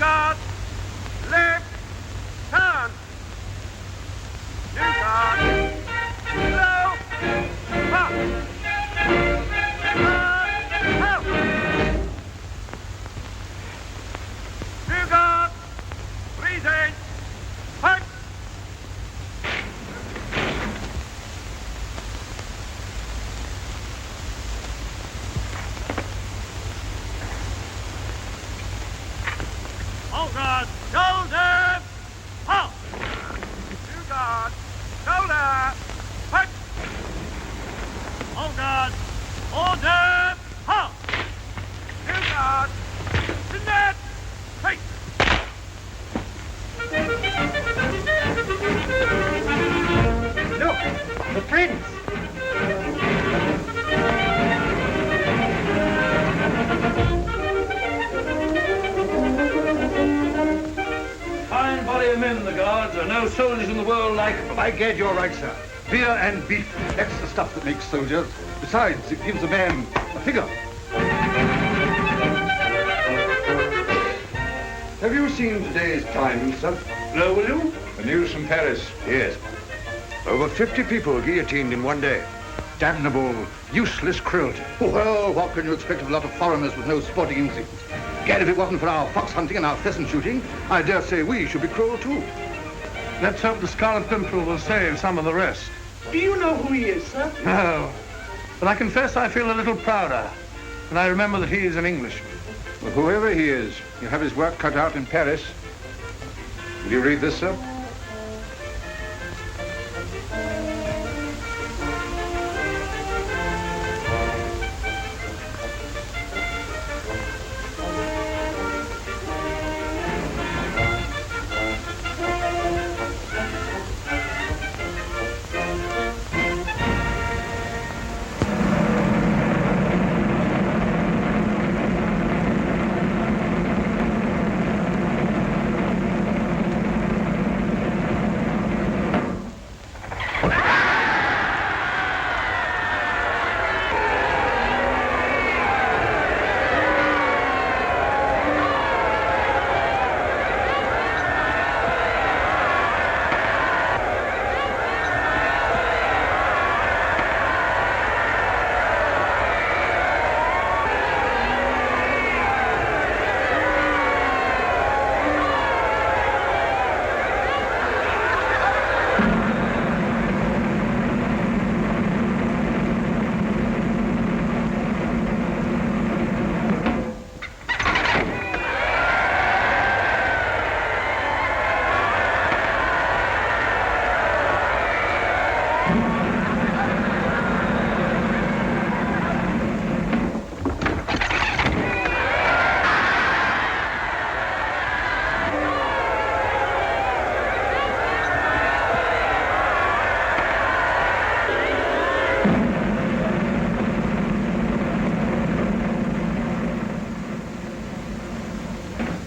guard, left, turn. New guard, slow, up. Help. New guard, freezing, fight. All guard, shoulder, halt. New guard, shoulder, fight. All guard, order, halt. New guard, net, fight. Look, the prince. Fine body of men, the guards. There are no soldiers in the world like them. By gad, you're right, sir. Beer and beef, that's the stuff that makes soldiers. Besides, it gives a man a figure. Have you seen today's Times, sir? No, will you? The news from Paris. Yes. Over 50 people guillotined in one day. Damnable, useless cruelty. Well, what can you expect of a lot of foreigners with no sporting instincts? Gad, if it wasn't for our fox hunting and our pheasant shooting, I dare say we should be cruel too. Let's hope the Scarlet Pimpernel will save some of the rest. Do you know who he is, sir? No. But I confess I feel a little prouder when I remember that he is an Englishman. Well, whoever he is, he'll have his work cut out in Paris. Will you read this, sir?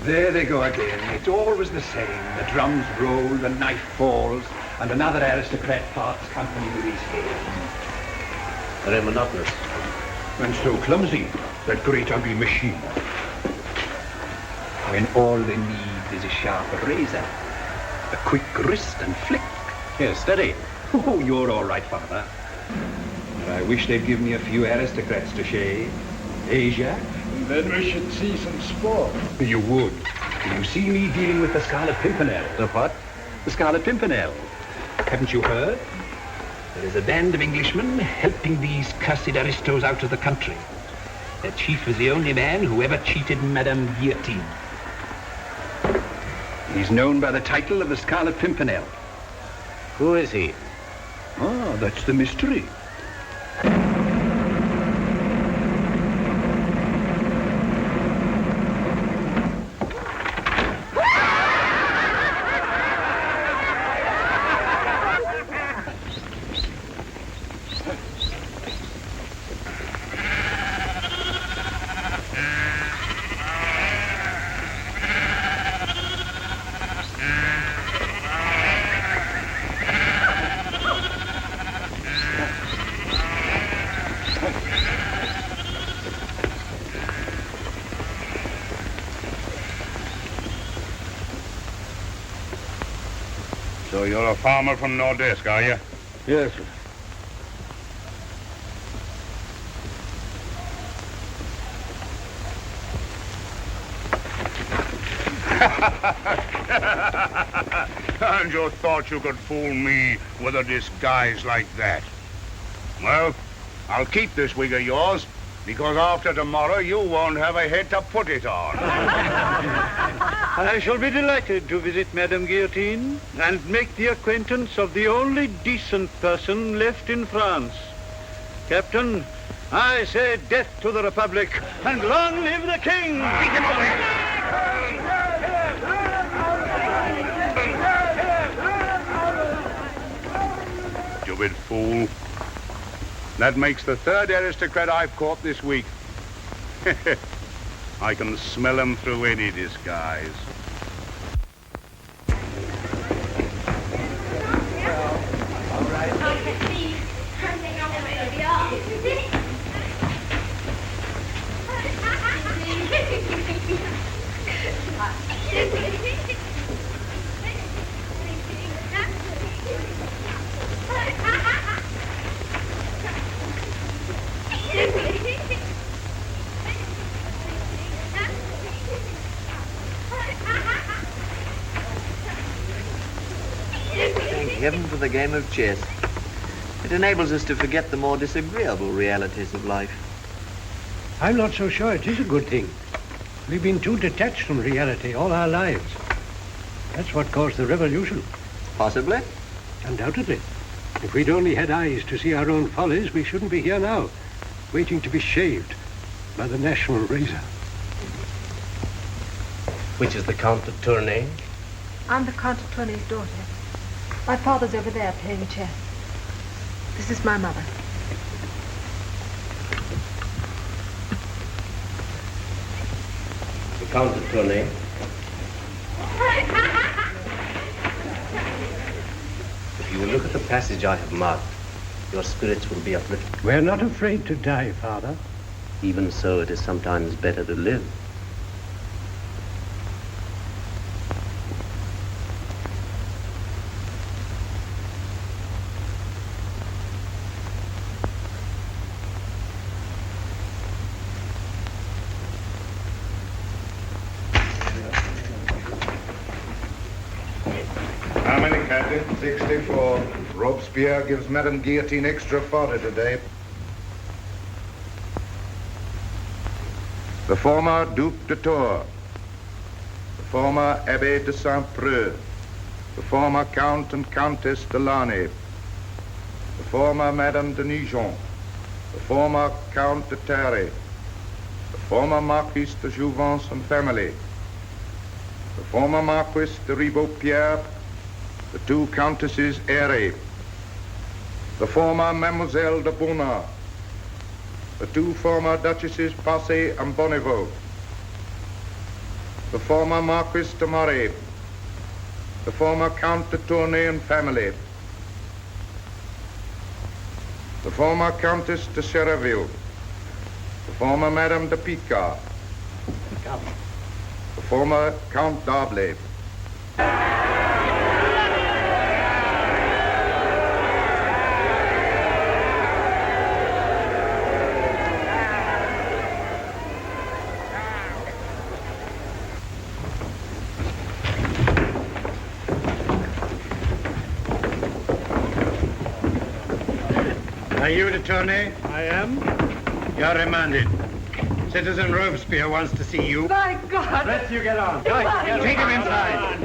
There they go again. It's always the same. The drums roll, the knife falls, and another aristocrat parts company with his head. Very monotonous. And so clumsy, that great ugly machine. When all they need is a sharp razor, a quick wrist and flick. Here, steady. Oh, you're all right, Father. But I wish they'd give me a few aristocrats to shave. Asia. Then we should see some sport. You would. You see me dealing with the Scarlet Pimpernel. The what? The Scarlet Pimpernel. Haven't you heard? There is a band of Englishmen helping these cursed aristos out of the country. Their chief is the only man who ever cheated Madame Guillotine. He's known by the title of the Scarlet Pimpernel. Who is he? Ah, that's the mystery. So you're a farmer from Nordesk, are you? Yes, sir. And you thought you could fool me with a disguise like that? Well, I'll keep this wig of yours, because after tomorrow you won't have a head to put it on. I shall be delighted to visit Madame Guillotine and make the acquaintance of the only decent person left in France. Captain, I say death to the Republic, and long live the King! Stupid fool. That makes the third aristocrat I've caught this week. I can smell him through any disguise. Thank heaven for the game of chess. It enables us to forget the more disagreeable realities of life. I'm not so sure it is a good thing. We've been too detached from reality all our lives. That's what caused the revolution. Possibly. Undoubtedly. If we'd only had eyes to see our own follies, we shouldn't be here now, waiting to be shaved by the national razor. Which is the Count de Tournay? I'm the Count de Tournay's daughter. My father's over there playing chess. This is my mother. The Count de Tournay? If you will look at the passage I have marked, your spirits will be uplifted. We're not afraid to die, Father. Even so, it is sometimes better to live. How many, Captain? 64. Robespierre gives Madame Guillotine extra fodder today. The former Duc de Tours. The former Abbé de Saint-Preux. The former Count and Countess de Larnay. The former Madame de Nijon. The former Count de Terre. The former Marquis de Jouvence and family. The former Marquis de Ribeaupierre. The two Countesses Airy, the former Mademoiselle de Bonnard, the two former Duchesses Passy and Bonneveau, the former Marquis de Moray, the former Count de Tournay and family, the former Countess de Chereville, the former Madame de Picard, the former Count d'Arblay. Are you de Tournay? I am. You're remanded. Citizen Robespierre wants to see you. My God! Let's you get on. Take him inside.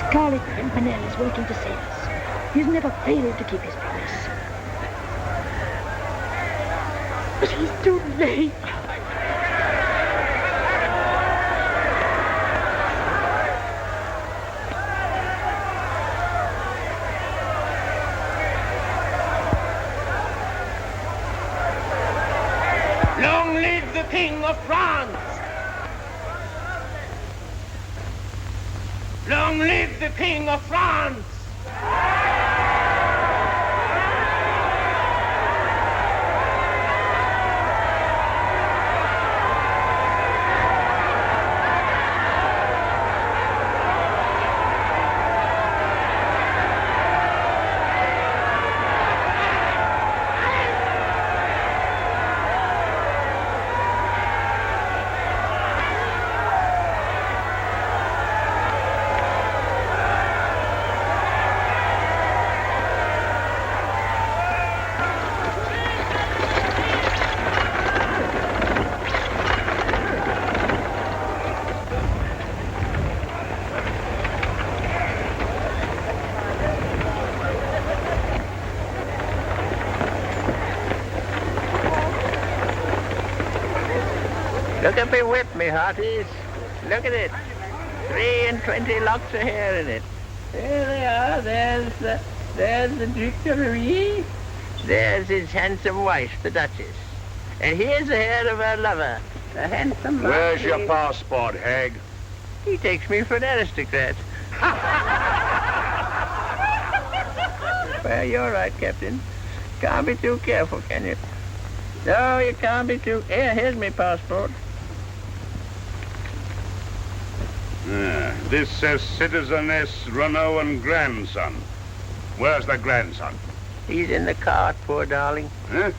Scarlet Pimpernel is waiting to save us. He's never failed to keep his promise. But he's too late. Long live the King of France! Long live the King of France! Look at me whip, me hearties. Look at it. 23 locks of hair in it. There they are. There's the Duc de Louis. There's his handsome wife, the Duchess. And here's the hair of her lover, the handsome Where's Marquis. your passport, hag? He takes me for an aristocrat. Well, you're right, Captain. Can't be too careful, can you? No, you can't be too... Here's my passport. This says Citizeness Renault and grandson. Where's the grandson? He's in the cart, poor darling. Huh?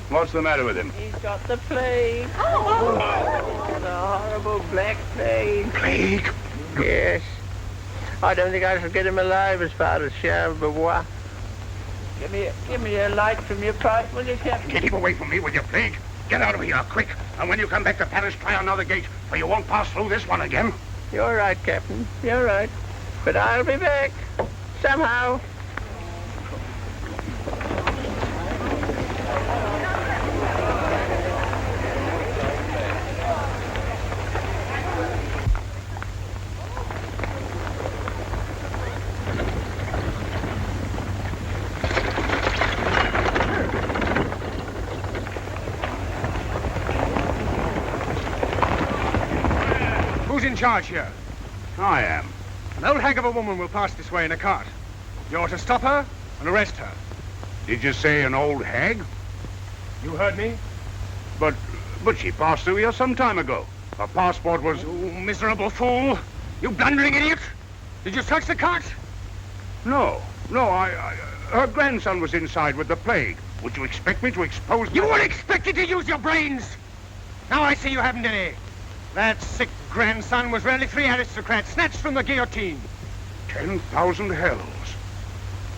What's the matter with him? He's got the plague. Oh, the horrible black plague. Plague? Yes. I don't think I shall get him alive as far as Charleroi. Give me a light from your pipe, will you, Captain? Keep away from me with your plague. Get out of here, quick. And when you come back to Paris, try another gate, for you won't pass through this one again. You're right, Captain. You're right. But I'll be back. Somehow. Who's in charge here? I am. An old hag of a woman will pass this way in a cart. You're to stop her and arrest her. Did you say an old hag? You heard me? But she passed through here some time ago. Her passport was... You miserable fool! You blundering idiot! Did you search the cart? No, her grandson was inside with the plague. Would you expect me to expose... You were expected to use your brains! Now I see you haven't any. That sick grandson was really 3 aristocrats snatched from the guillotine. 10,000 hells.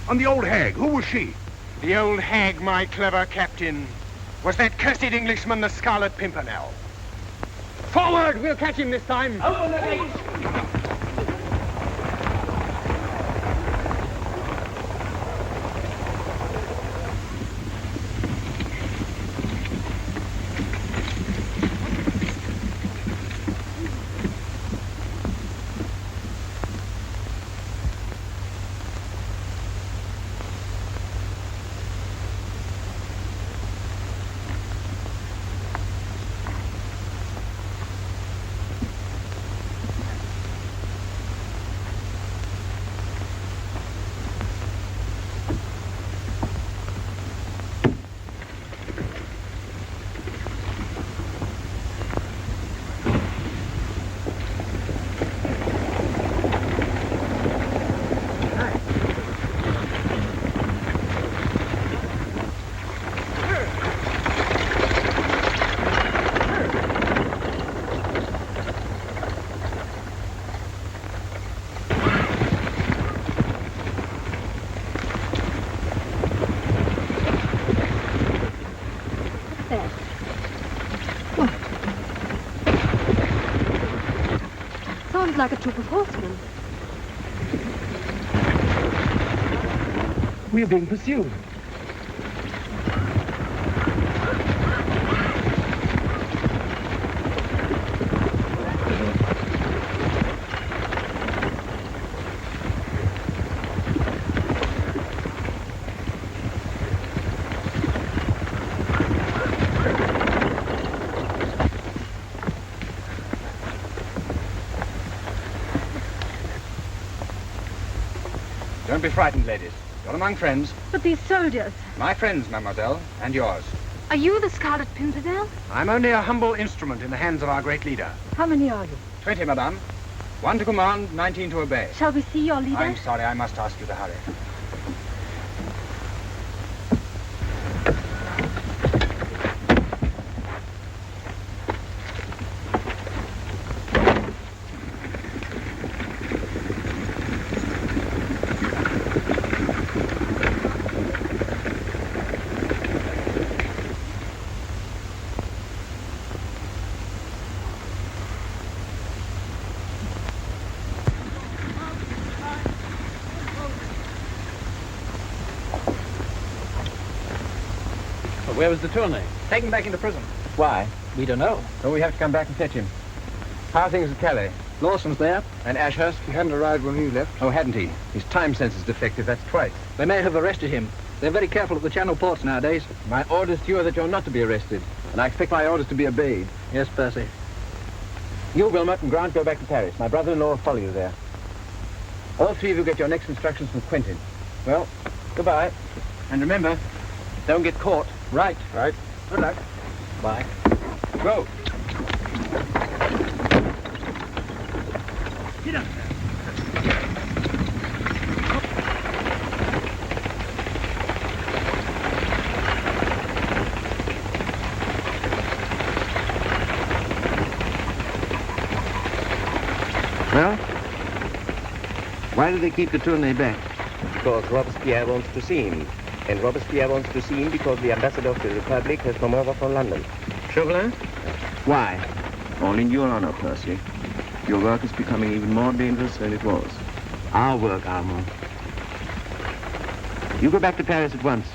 And the old hag, who was she? The old hag, my clever captain, was that cursed Englishman, the Scarlet Pimpernel. Forward! We'll catch him this time. Open the gates! Sounds like a troop of horsemen. We're being pursued. Don't be frightened, ladies. You're among friends. But these soldiers... My friends, mademoiselle, and yours. Are you the Scarlet Pimpernel? I'm only a humble instrument in the hands of our great leader. How many are you? 20, madame. 1 to command, 19 to obey. Shall we see your leader? I'm sorry, I must ask you to hurry. Where was the Tournay? Take him back into prison. Why? We don't know. So we have to come back and fetch him. How are things at Calais? Lawson's there. And Ashurst? He hadn't arrived when we left. Oh, hadn't he? His time sense is defective, that's twice. They may have arrested him. They're very careful at the Channel ports nowadays. My orders to you are that you're not to be arrested. And I expect my orders to be obeyed. Yes, Percy. You, Wilmot, and Grant go back to Paris. My brother-in-law will follow you there. All three of you get your next instructions from Quentin. Well, goodbye. And remember, don't get caught. Right. Right. Good luck. Bye. Go. Get up there. Well, why do they keep the Tournay back? Because Robespierre wants to see him. And Robespierre wants to see him because the ambassador of the Republic has come over from London. Chauvelin? Why? All in your honor, Percy. Your work is becoming even more dangerous than it was. Our work, Armand. You go back to Paris at once.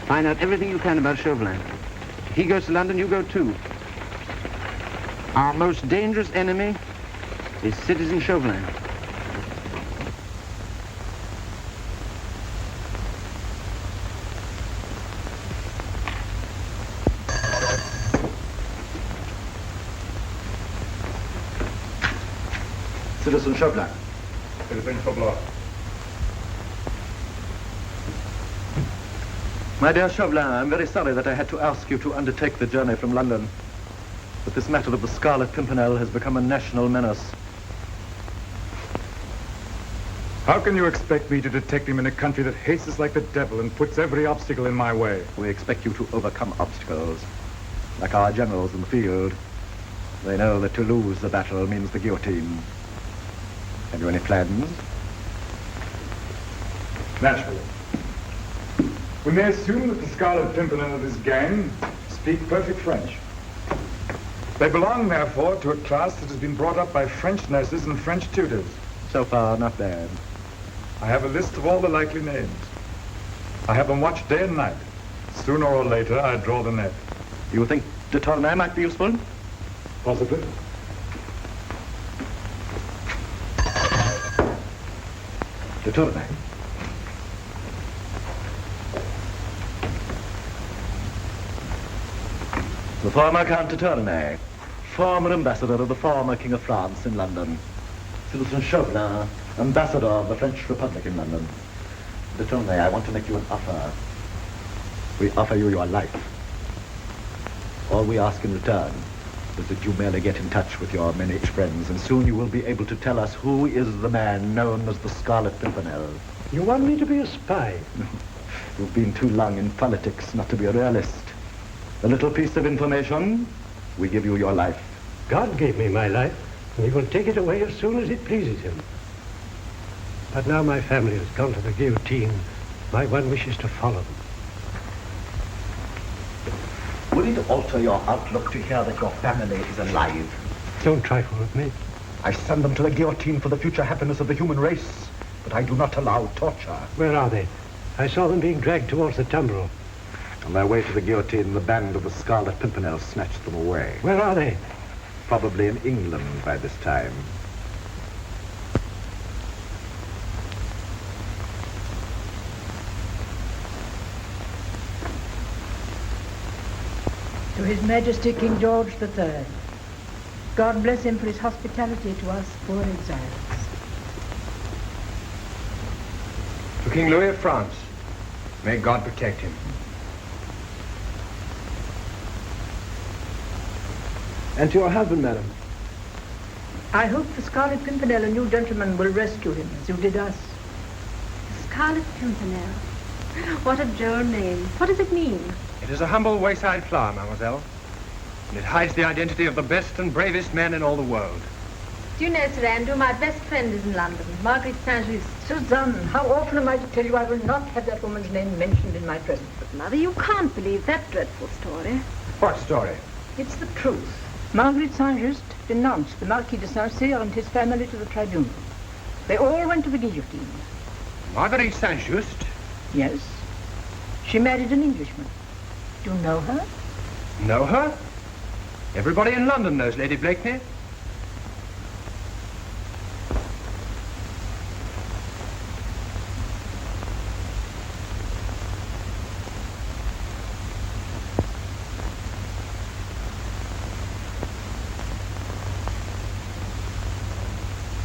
Find out everything you can about Chauvelin. If he goes to London, you go too. Our most dangerous enemy is Citizen Chauvelin. Citizen Chauvelin. Citizen Chauvelin. My dear Chauvelin, I'm very sorry that I had to ask you to undertake the journey from London. But this matter of the Scarlet Pimpernel has become a national menace. How can you expect me to detect him in a country that hates us like the devil and puts every obstacle in my way? We expect you to overcome obstacles. Like our generals in the field, they know that to lose the battle means the guillotine. Have you any plans? Naturally. We may assume that the Scarlet Pimpernel of this gang speak perfect French. They belong, therefore, to a class that has been brought up by French nurses and French tutors. So far, not bad. I have a list of all the likely names. I have them watched day and night. Sooner or later, I draw the net. You think de Tournay might be useful? Possibly. De Tournay. The former Count de Tournay, former ambassador of the former King of France in London. Citizen Chauvelin, ambassador of the French Republic in London. De Tournay, I want to make you an offer. We offer you your life. All we ask in return is that you merely get in touch with your many friends, and soon you will be able to tell us who is the man known as the Scarlet Pimpernel. You want me to be a spy? You've been too long in politics not to be a realist. A little piece of information, we give you your life. God gave me my life, and he will take it away as soon as it pleases him. But now my family has gone to the guillotine. My one wish is to follow them. Would it alter your outlook to hear that your family is alive? Don't trifle with me. I send them to the guillotine for the future happiness of the human race, but I do not allow torture. Where are they? I saw them being dragged towards the tumbrel. On their way to the guillotine, the band of the Scarlet Pimpernel snatched them away. Where are they? Probably in England by this time. To His Majesty King George III. God bless him for his hospitality to us poor exiles. King Louis of France. May God protect him. And to your husband, madam. I hope the Scarlet Pimpernel and you gentlemen will rescue him, as you did us. Scarlet Pimpernel. What a droll name. What does it mean? It is a humble wayside flower, mademoiselle. And it hides the identity of the best and bravest man in all the world. Do you know, Sir Andrew, my best friend is in London, Margaret Saint-Just. Suzanne, how often am I to tell you I will not have that woman's name mentioned in my presence? But, Mother, you can't believe that dreadful story. What story? It's the truth. Margaret Saint-Just denounced the Marquis de Saint-Cyr and his family to the tribunal. They all went to the guillotine. Marguerite Saint-Just? Yes. She married an Englishman. Do you know her? Know her? Everybody in London knows Lady Blakeney.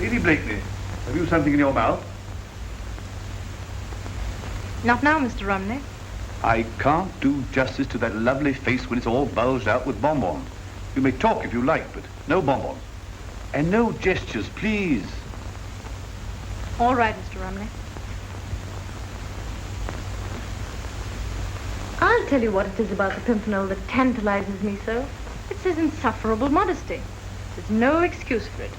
Lady Blakeney, have you something in your mouth? Not now, Mr. Rumney. I can't do justice to that lovely face when it's all bulged out with bonbons. You may talk if you like, but no bonbons. And no gestures, please. All right, Mr. Rumney. I'll tell you what it is about the Pimpernel that tantalizes me so. It's his insufferable modesty. There's no excuse for it.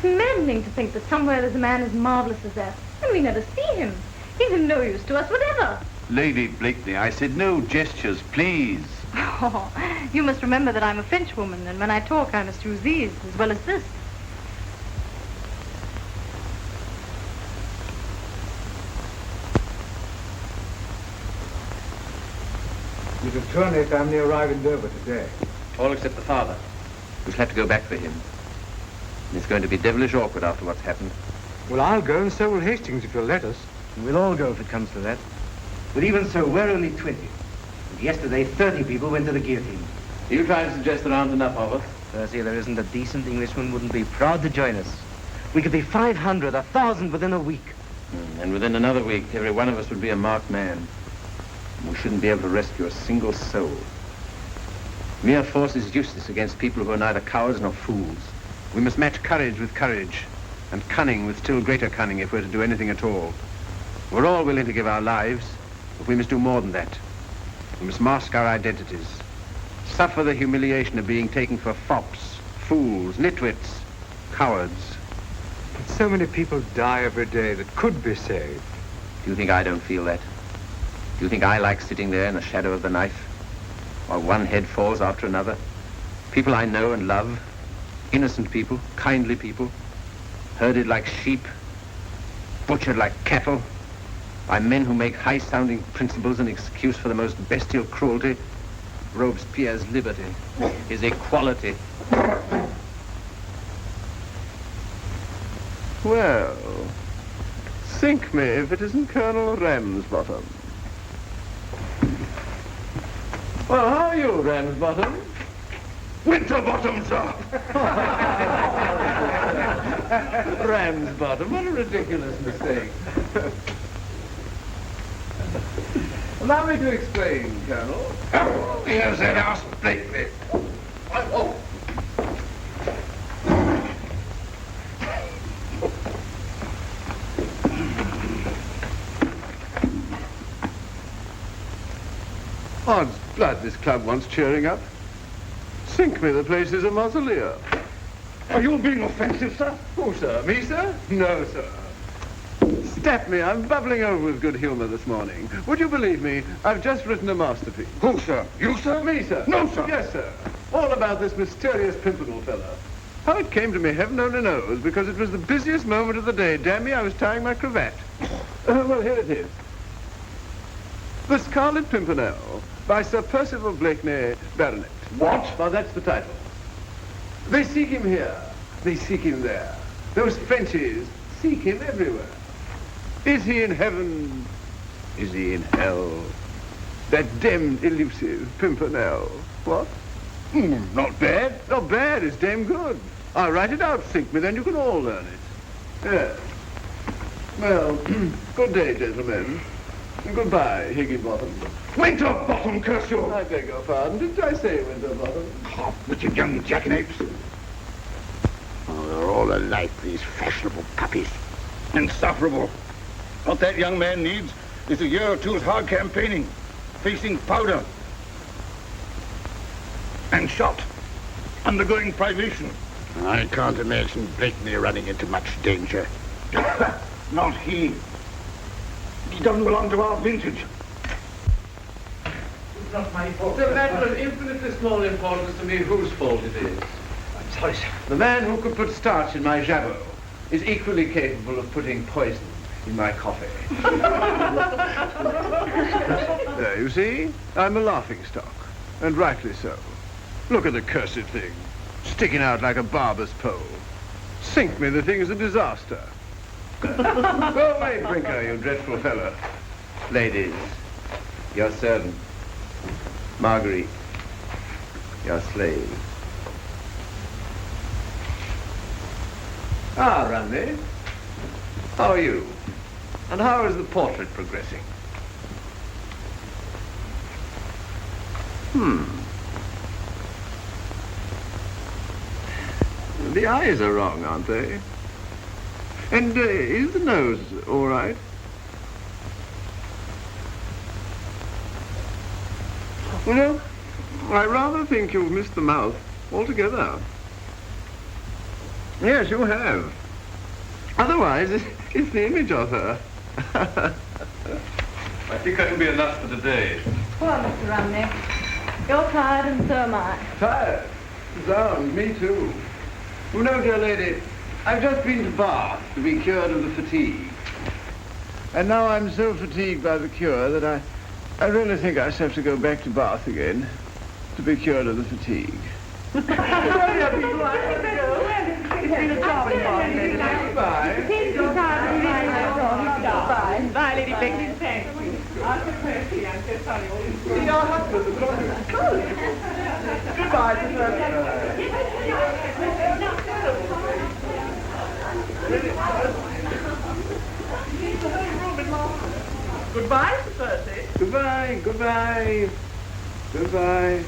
It's maddening to think that somewhere there's a man as marvelous as that, and we never see him. He's of no use to us whatever. Lady Blakeney, I said no gestures, please. Oh, you must remember that I'm a Frenchwoman, and when I talk I must use these as well as this. Did the Tournay family arrive in Dover today? All except the father. We shall have to go back for him. And it's going to be devilish awkward after what's happened. Well, I'll go, and so will Hastings if you'll let us. We'll all go if it comes to that. But even so, we're only 20. And yesterday, 30 people went to the guillotine. Are you trying to suggest there aren't enough of us? Percy, there isn't a decent Englishman wouldn't be proud to join us. We could be 500, 1,000 within a week. And within another week, every one of us would be a marked man. And we shouldn't be able to rescue a single soul. Mere force is useless against people who are neither cowards nor fools. We must match courage with courage, and cunning with still greater cunning if we're to do anything at all. We're all willing to give our lives, but we must do more than that. We must mask our identities, suffer the humiliation of being taken for fops, fools, nitwits, cowards. But so many people die every day that could be saved. Do you think I don't feel that? Do you think I like sitting there in the shadow of the knife, while one head falls after another? People I know and love, innocent people, kindly people, herded like sheep, butchered like cattle, by men who make high-sounding principles an excuse for the most bestial cruelty. Robespierre's liberty, his equality. Well, sink me if it isn't Colonel Ramsbottom. Well, how are you, Ramsbottom? Winterbottom, sir! Ramsbottom, what a ridiculous mistake. Allow me to explain, Colonel. Oh, here's that house, Blakeney. Oh. Odds blood, this club wants cheering up. Sink me, the place is a mausoleum. Are you being offensive, sir? Who, sir? Me, sir? No, sir. Stap me, I'm bubbling over with good humor this morning. Would you believe me? I've just written a masterpiece. Who, sir? You, sir? Me, sir. No, sir. Yes, sir. All about this mysterious Pimpernel fella. How it came to me, heaven only knows, because it was the busiest moment of the day. Damn me, I was tying my cravat. Well, here it is. The Scarlet Pimpernel, by Sir Percival Blakeney, Baronet. What? Well, that's the title. They seek him here. They seek him there. Those Frenchies seek him everywhere. Is he in heaven? Is he in hell? That damned elusive Pimpernel. What? Not bad. Not bad. It's damn good. I'll write it out, sink me, then you can all learn it. Yes. Well, good day, gentlemen. Goodbye, Higginbottom. Winterbottom, curse you! I beg your pardon. Didn't I say Winterbottom? Half-witted young jackanapes. Oh, they're all alike, these fashionable puppies. Insufferable. What that young man needs is a year or two's hard campaigning, facing powder and shot, undergoing privation. I can't imagine Blakeney running into much danger. Not he. He doesn't belong to our vintage. It's not my fault. It's a matter of infinitely small importance to me whose fault it is. I'm sorry, sir. The man who could put starch in my jabot is equally capable of putting poison in my coffee. There, you see? I'm a laughingstock. And rightly so. Look at the cursed thing. Sticking out like a barber's pole. Sink me, the thing is a disaster. Go away, Brinker, you dreadful fellow. Ladies, your servant. Marguerite, your slave. Ah, Rumley. How are you? And how is the portrait progressing? The eyes are wrong, aren't they? And is the nose all right? Well, no, I rather think you've missed the mouth altogether. Yes, you have. Otherwise, it's the image of her. I think that'll be enough for today. Poor Mr. Rumney. You're tired and so am I. Tired? Zounds, me too. You know, dear lady, I've just been to Bath to be cured of the fatigue. And now I'm so fatigued by the cure that I really think I shall have to go back to Bath again to be cured of the fatigue. It's been a charming morning. Goodbye. Bye, Lady Blakeney. Thank you. Uncle Percy, I'm so sorry. See your husband. Goodbye, Sir. Goodbye, Sir Percy. Goodbye, goodbye, goodbye.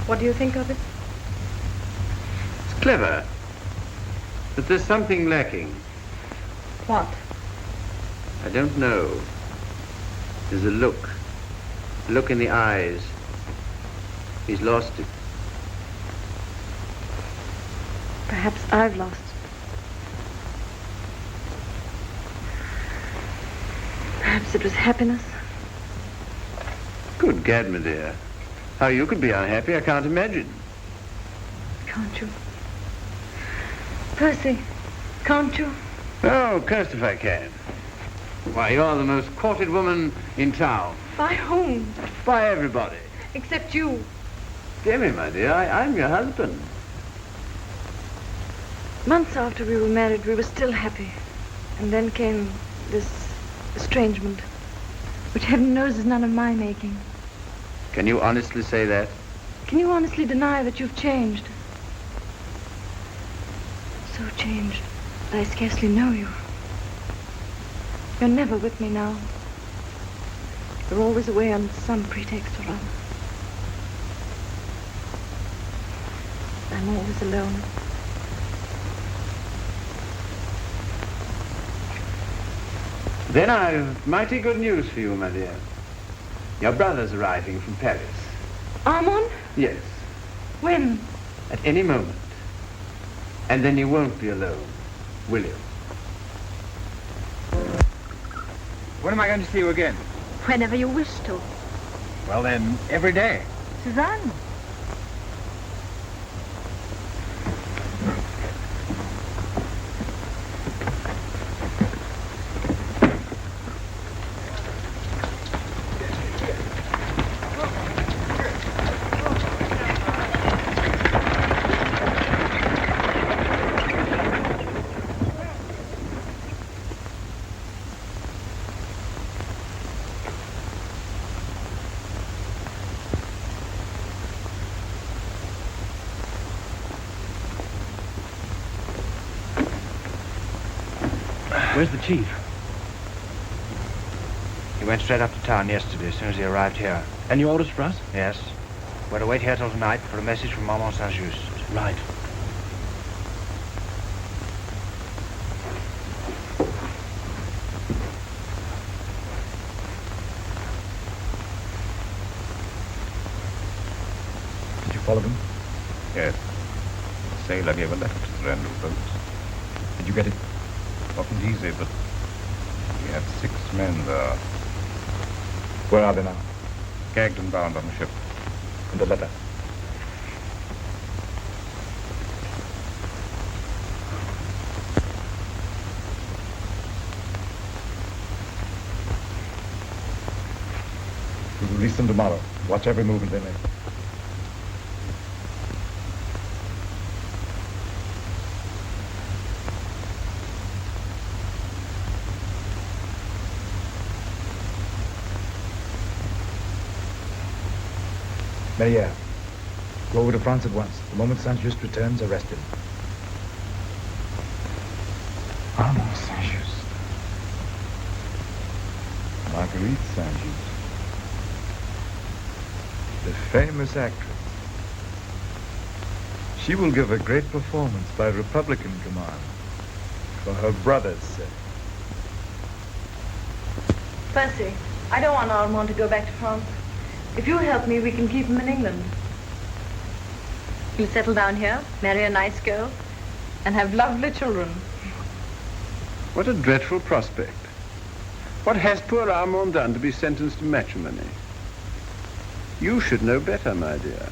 What do you think of it? It's clever. But there's something lacking. What? I don't know. There's a look. A look in the eyes. He's lost it. Perhaps I've lost it. Perhaps it was happiness. Good gad, my dear. How you could be unhappy, I can't imagine. Can't you? Percy, can't you? Oh, cursed if I can. Why, you're the most courted woman in town. By whom? By everybody. Except you. Dear me, my dear, I'm your husband. Months after we were married, we were still happy. And then came this estrangement, which heaven knows is none of my making. Can you honestly say that? Can you honestly deny that you've changed? So changed that I scarcely know you. You're never with me now. You're always away on some pretext or other. I'm always alone. Then I've mighty good news for you, my dear. Your brother's arriving from Paris. Armand? Yes, When? at any moment. And then you won't be alone, will you? When am I going to see you again? Whenever you wish to. Well then, every day. Suzanne. Where's the chief? He went straight up to town yesterday as soon as he arrived here. Any orders for us? Yes. We're to wait here till tonight for a message from Maman Saint-Just. Right. Did you follow them? Yes. The sailor gave a letter to the Randall boat. Did you get it? Wasn't easy, but he had 6 men there. Where are they now? Gagged and bound on the ship. And the letter? We'll release them tomorrow. Watch every movement they make. Merier, go over to France at once. The moment Saint-Just returns, arrest him. Armand Saint-Just. Marguerite Saint-Just. The famous actress. She will give a great performance by Republican command for her brother's sake. Percy, I don't want Armand to go back to France. If you help me, we can keep him in England. He'll settle down here, marry a nice girl, and have lovely children. What a dreadful prospect. What has poor Armand done to be sentenced to matrimony? You should know better, my dear.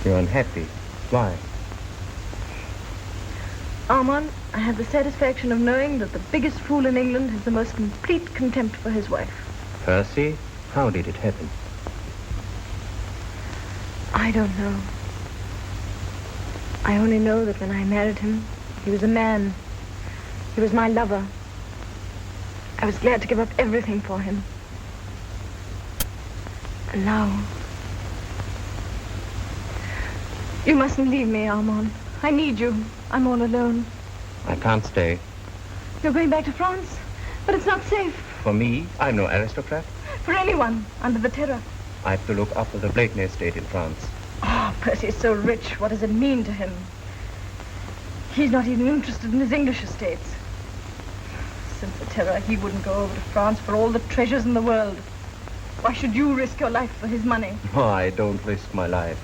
You're unhappy. Why? Armand, I have the satisfaction of knowing that the biggest fool in England has the most complete contempt for his wife. Percy, how did it happen? I don't know. I only know that when I married him, he was a man. He was my lover. I was glad to give up everything for him. And now... You mustn't leave me, Armand. I need you. I'm all alone. I can't stay. You're going back to France? But it's not safe. For me, I'm no aristocrat. For anyone under the terror. I have to look after the Blakeney estate in France. Oh, Percy's so rich. What does it mean to him? He's not even interested in his English estates. Since the terror, he wouldn't go over to France for all the treasures in the world. Why should you risk your life for his money? Oh, I don't risk my life.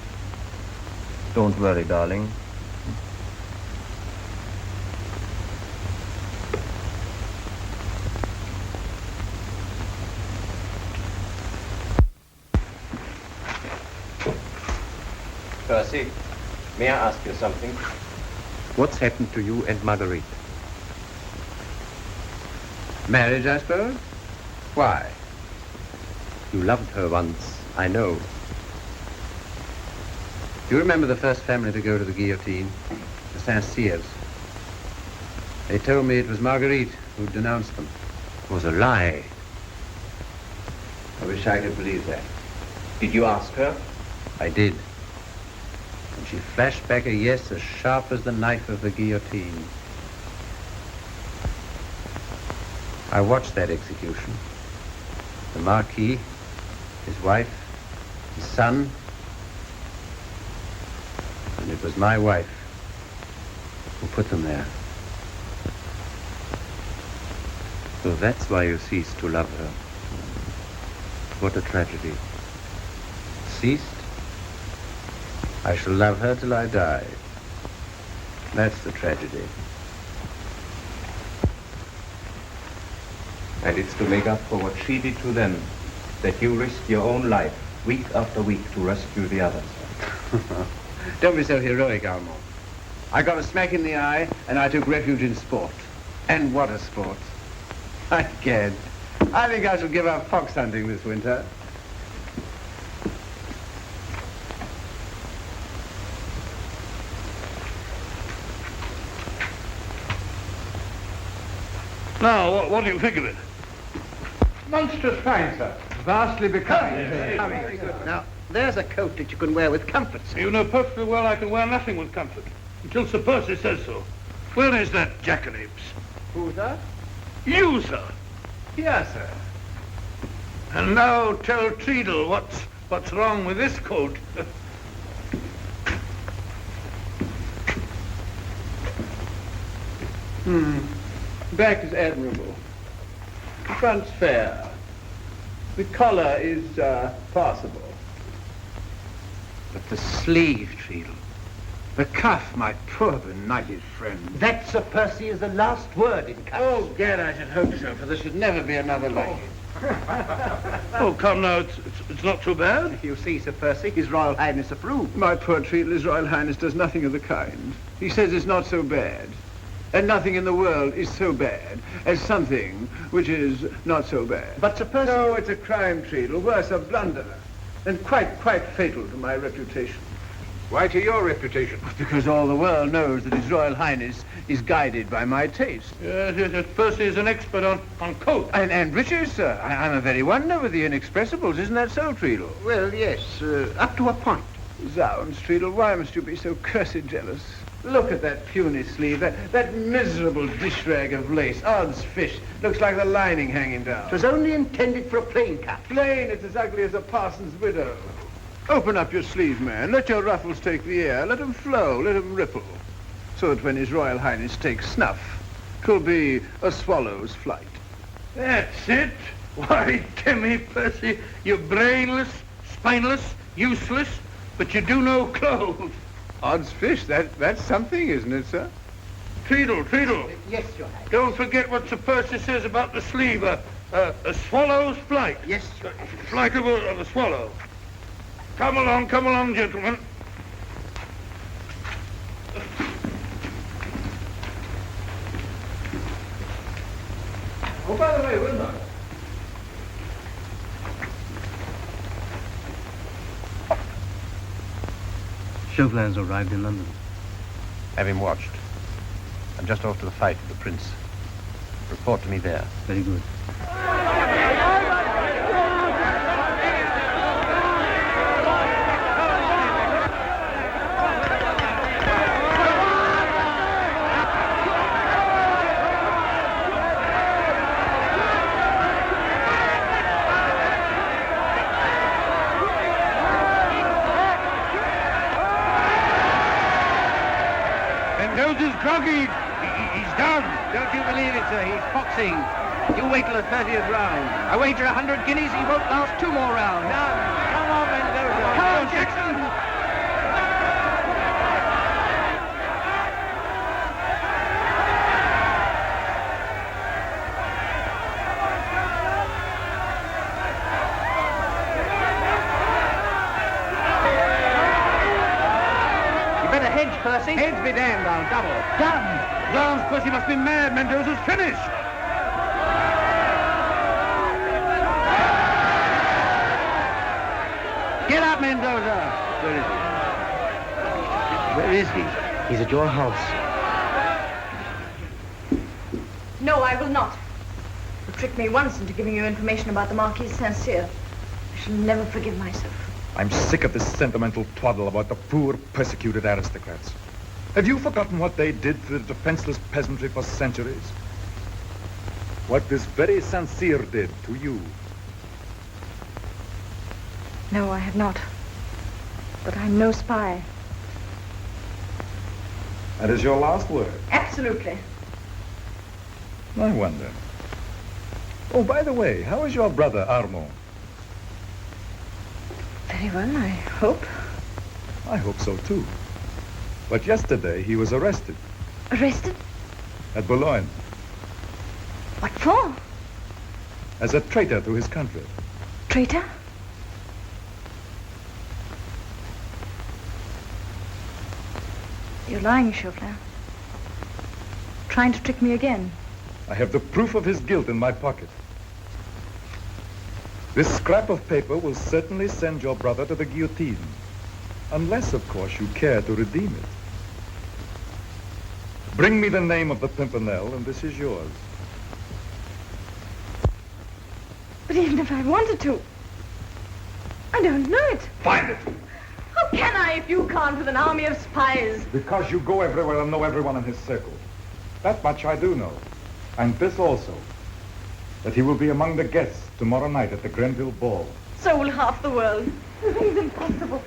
Don't worry, darling. Percy, may I ask you something? What's happened to you and Marguerite? Marriage, I suppose? Why? You loved her once, I know. Do you remember the first family to go to the guillotine? The Saint-Cyrs. They told me it was Marguerite who denounced them. It was a lie. I wish I could believe that. Did you ask her? I did. And she flashed back a yes as sharp as the knife of the guillotine. I watched that execution. The Marquis, his wife, his son, and it was my wife who put them there. So that's why you ceased to love her. What a tragedy. Ceased? I shall love her till I die. That's the tragedy. And it's to make up for what she did to them, that you risked your own life, week after week, to rescue the others. Don't be so heroic, Armand. I got a smack in the eye, and I took refuge in sport. And what a sport. I can't. I think I shall give up fox hunting this winter. Now, what do you think of it? Monstrous fine, sir. Vastly becoming. Very good. Now, there's a coat that you can wear with comfort, sir. You know perfectly well I can wear nothing with comfort. Until Sir Percy says so. Where is that jackanapes? Who, sir? You, sir. Yes, sir. And now tell Treadle what's wrong with this coat. Back is admirable. The front's fair. The collar is passable. But the sleeve, Treadle. The cuff, my poor benighted friend. That, Sir Percy, is the last word in cuffs. Oh, gad, I should hope so, for there should never be another like it. Oh, come now, it's not too bad. You see, Sir Percy, His Royal Highness approves. My poor Treadle, His Royal Highness does nothing of the kind. He says it's not so bad. And nothing in the world is so bad as something which is not so bad. But Sir Percy... No, it's a crime, Treadle, worse, a blunderer. And quite fatal to my reputation. Why to your reputation? Because all the world knows that His Royal Highness is guided by my taste. Yes, Percy is an expert on coats. And riches, sir. I'm a very wonder with the inexpressibles. Isn't that so, Treadle? Well, yes, up to a point. Zounds, Treadle, why must you be so cursed jealous? Look at that puny sleeve, that miserable dish rag of lace. Odds fish, looks like the lining hanging down. It was only intended for a plain cut. Plain, it's as ugly as a parson's widow. Open up your sleeve, man. Let your ruffles take the air. Let them flow, let them ripple. So that when His Royal Highness takes snuff, 'twill be a swallow's flight. That's it. Why, Timmy, Percy, you're brainless, spineless, useless, but you do know clothes. Odds fish, that's something, isn't it, sir? Treadle. Yes, Your Highness. Don't forget what Sir Percy says about the sleeve. A swallow's flight. Yes, Your Highness. Flight of a swallow. Come along, gentlemen. Oh, by the way, Wilma. Chauvelin's arrived in London. Have him watched. I'm just off to the fight with the Prince. Report to me there. Very good. Mendoza's groggy. He's done. Don't you believe it, sir? He's foxing. You wait till the 30th round. I wager 100 guineas he won't last 2 more rounds. None. Come on, Mendoza. Come on, Jackson. You better hedge, Percy. Hedge be damned, I'll double. Done. Zounds, Percy must be mad. Mendoza's finished. Get up, Mendoza. Where is he? He's at your house. No, I will not. You tricked me once into giving you information about the Marquis de Saint-Cyr. I shall never forgive myself. I'm sick of this sentimental twaddle about the poor, persecuted aristocrats. Have you forgotten what they did to the defenseless peasantry for centuries? What this very Saint-Cyr did to you? No, I have not. But I'm no spy. That is your last word. Absolutely. I wonder. Oh, by the way, how is your brother, Armand? Very well, I hope. I hope so, too. But yesterday, he was arrested. Arrested? At Boulogne. What for? As a traitor to his country. Traitor? You're lying, Chauvelin. Trying to trick me again. I have the proof of his guilt in my pocket. This scrap of paper will certainly send your brother to the guillotine. Unless, of course, you care to redeem it. Bring me the name of the Pimpernel, and this is yours. But even if I wanted to, I don't know it. Find it. How can I if you can't with an army of spies? Because you go everywhere and know everyone in his circle. That much I do know. And this also, that he will be among the guests tomorrow night at the Grenville Ball. So will half the world. It's impossible.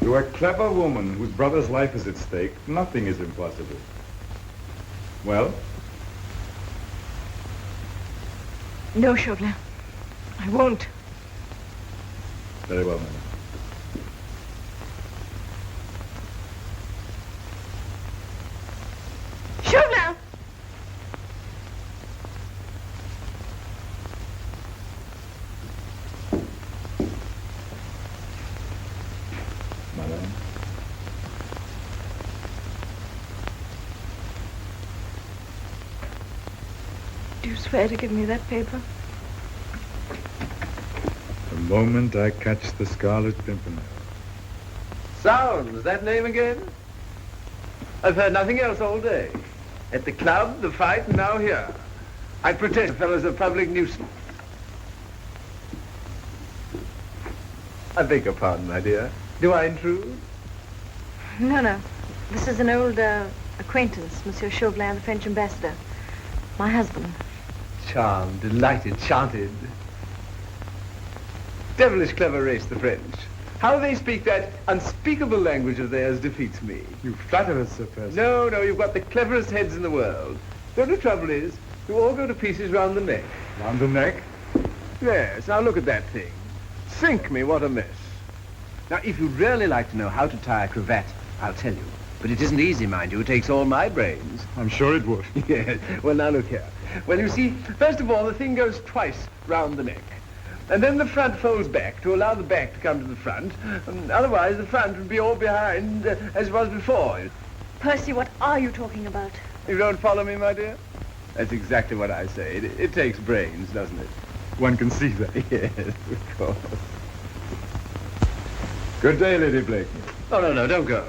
To a clever woman whose brother's life is at stake, nothing is impossible. Well? No, Chauvelin. I won't. Very well, madam. Chauvelin! Madam. Do you swear to give me that paper? The moment I catch the Scarlet Pimpernel. Sounds, that name again? I've heard nothing else all day. At the club, the fight, and now here. I protest the fellow's a public nuisance. I beg your pardon, my dear. Do I intrude? No. This is an old acquaintance, Monsieur Chauvelin, the French ambassador. My husband. Charmed, delighted, chanted. Devilish clever race, the French. How they speak that unspeakable language of theirs defeats me. You flatter us, Sir Percy. No, you've got the cleverest heads in the world. The only trouble is, you all go to pieces round the neck. Round the neck? Yes, now look at that thing. Sink me, what a mess. Now, if you'd really like to know how to tie a cravat, I'll tell you. But it isn't easy, mind you. It takes all my brains. I'm sure it would. Yes. Well, now look here. Well, you see, first of all, the thing goes twice round the neck. And then the front folds back to allow the back to come to the front. Otherwise, the front would be all behind as it was before. Percy, what are you talking about? You don't follow me, my dear? That's exactly what I say. It takes brains, doesn't it? One can see that. Yes, of course. Good day, Lady Blakeney. Oh, no, don't go.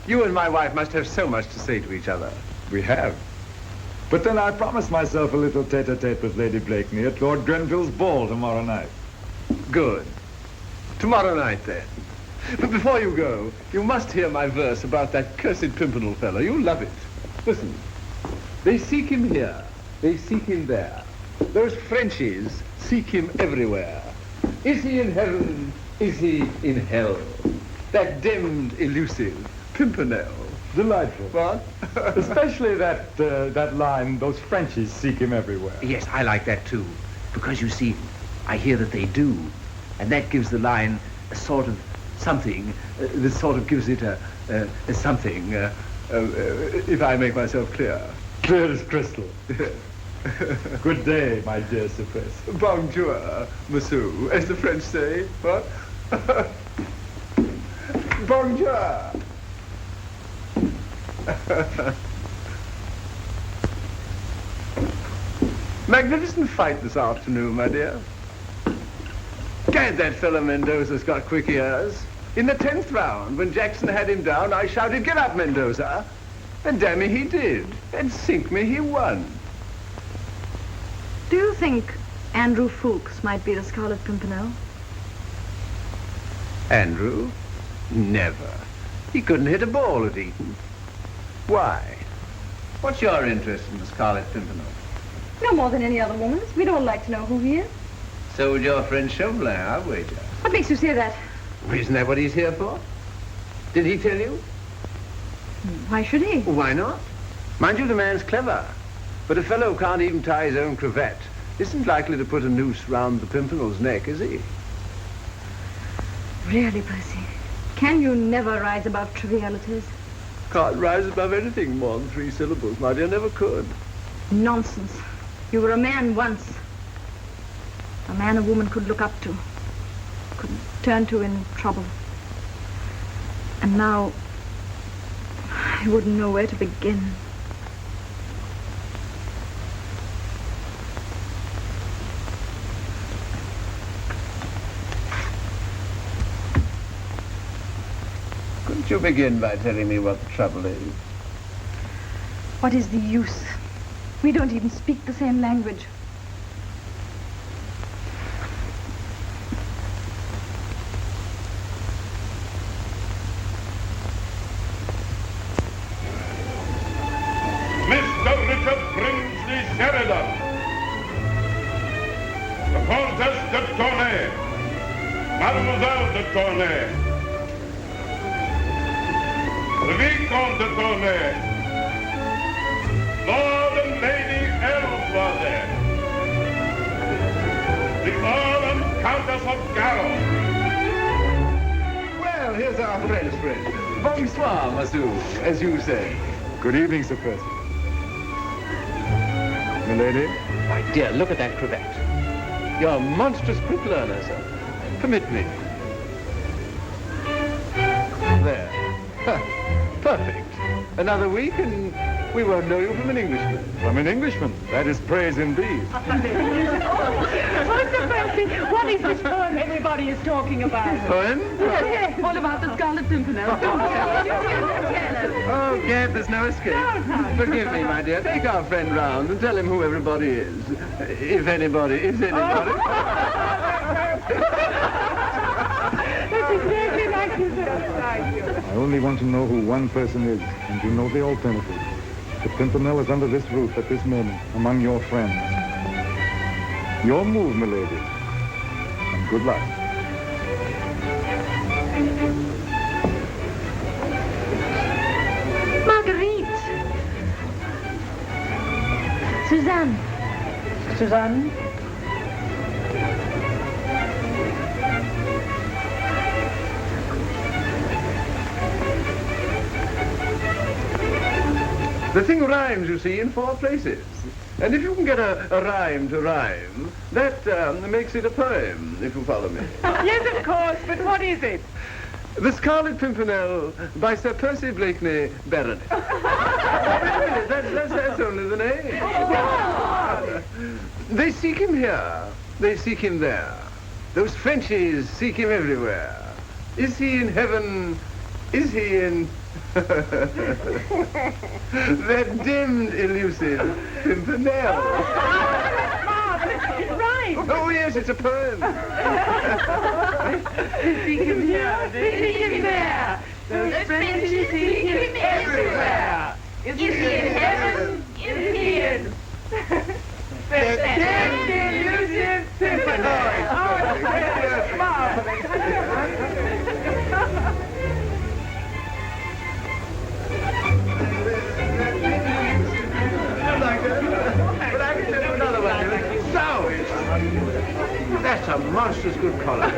You and my wife must have so much to say to each other. We have. But then I promised myself a little tete-a-tete with Lady Blakeney at Lord Grenville's ball tomorrow night. Good. Tomorrow night, then. But before you go, you must hear my verse about that cursed Pimpernel fellow. You'll love it. Listen. They seek him here. They seek him there. Those Frenchies seek him everywhere. Is he in heaven? Is he in hell? That demmed, elusive Pimpernel. Delightful. What? Especially that line, those Frenchies seek him everywhere. Yes, I like that too. Because you see, I hear that they do. And that gives the line a sort of something. That sort of gives it a something, if I make myself clear. Clear as crystal. Good day, my dear Sir Percy. Bonjour, monsieur, as the French say. What? Bonjour. Magnificent fight this afternoon, my dear. Gad, that fellow Mendoza's got quick ears. In the 10th round, when Jackson had him down, I shouted, "Get up, Mendoza!" And damn me, he did. And sink me, he won. Do you think Andrew Fulks might be the Scarlet Pimpernel? Andrew? Never. He couldn't hit a ball at Eton. Why? What's your interest in the Scarlet Pimpernel? No more than any other woman's. We'd all like to know who he is. So would your friend Chauvelin, I'll wager. What makes you say that? Well, isn't that what he's here for? Did he tell you? Why should he? Why not? Mind you, the man's clever. But a fellow who can't even tie his own cravat isn't likely to put a noose round the Pimpernel's neck, is he? Really, Percy? Can you never rise above trivialities? Can't rise above anything more than 3 syllables, my dear. Never could. Nonsense. You were a man once. A man a woman could look up to. Could turn to in trouble. And now, I wouldn't know where to begin. Couldn't you begin by telling me what the trouble is? What is the use? We don't even speak the same language. Comtesse de Tournay, Mademoiselle de Tournay, the Vicomte de Tournay, Lord and Lady Elva, the Earl and Countess of Garrow. Well, here's our French friend. Bonsoir, Massou, as you say. Good evening, Sir Percy. Milady? My dear, look at that cravat. You're a monstrous quick learner, sir. Permit me. There. Perfect. Another week and we won't know you from an Englishman. From an Englishman. That is praise indeed. Mr. Percy, what is this poem everybody is talking about? Poem? Yes. All about the Scarlet Pimpernel. Oh, Gad, there's no escape. Forgive me, my dear. Take our friend round and tell him who everybody is. If anybody is anybody. That's exactly like you said. I only want to know who one person is, and you know the alternative. The Pimpernel is under this roof at this moment, among your friends. Your move, milady. And good luck. Marguerite! Suzanne. Suzanne? The thing rhymes, you see, in 4 places. And if you can get a rhyme to rhyme, that makes it a poem, if you follow me. Yes, of course, but what is it? The Scarlet Pimpernel by Sir Percy Blakeney, Baronet. That's only the name. They seek him here. They seek him there. Those Frenchies seek him everywhere. Is he in heaven? Is he in... that dimmed, elusive Pimpernel. Right. Oh, yes, it's a poem. They seek him here, they seek him there. Those Frenchies seek him everywhere. Is he in heaven? Is he in... That damned elusive Pimpernel. Oh, it's marvelous. That's a monstrous good collar.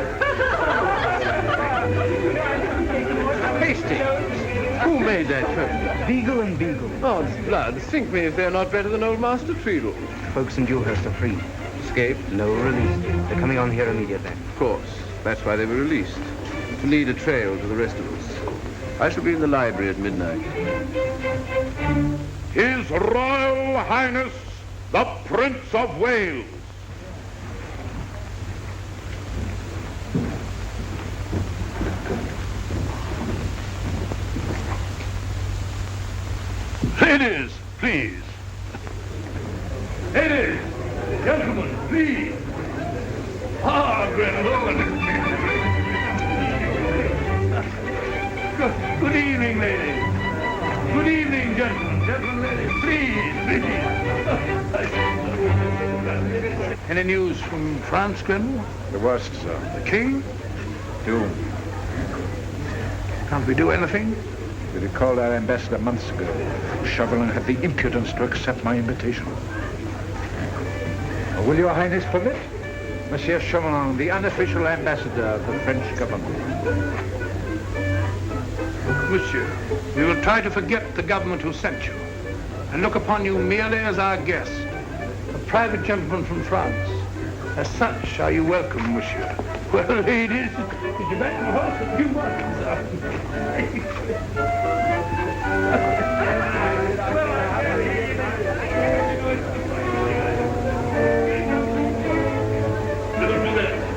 Hastings, who made that first? Beagle and Beagle. Odds blood, sink me if they're not better than old Master Treadle. Folks in Dewhurst are free. Escaped? No, released. They're coming on here immediately. Of course. That's why they were released. To lead a trail to the rest of us. I shall be in the library at midnight. His Royal Highness, the Prince of Wales. Ladies, please. Ladies, gentlemen, please. Ah, Grenville. Good evening, ladies. Good evening, gentlemen. Gentlemen, ladies, please. Any news from France, Grenville? The worst, sir. The King? Doom. Can't we do anything? We recalled our ambassador months ago. Chauvelin had the impudence to accept my invitation. Will your Highness permit? Monsieur Chauvelin, the unofficial ambassador of the French government. Monsieur, we will try to forget the government who sent you and look upon you merely as our guest, a private gentleman from France. As such, are you welcome, monsieur. Well, ladies, did you back the horse a few months?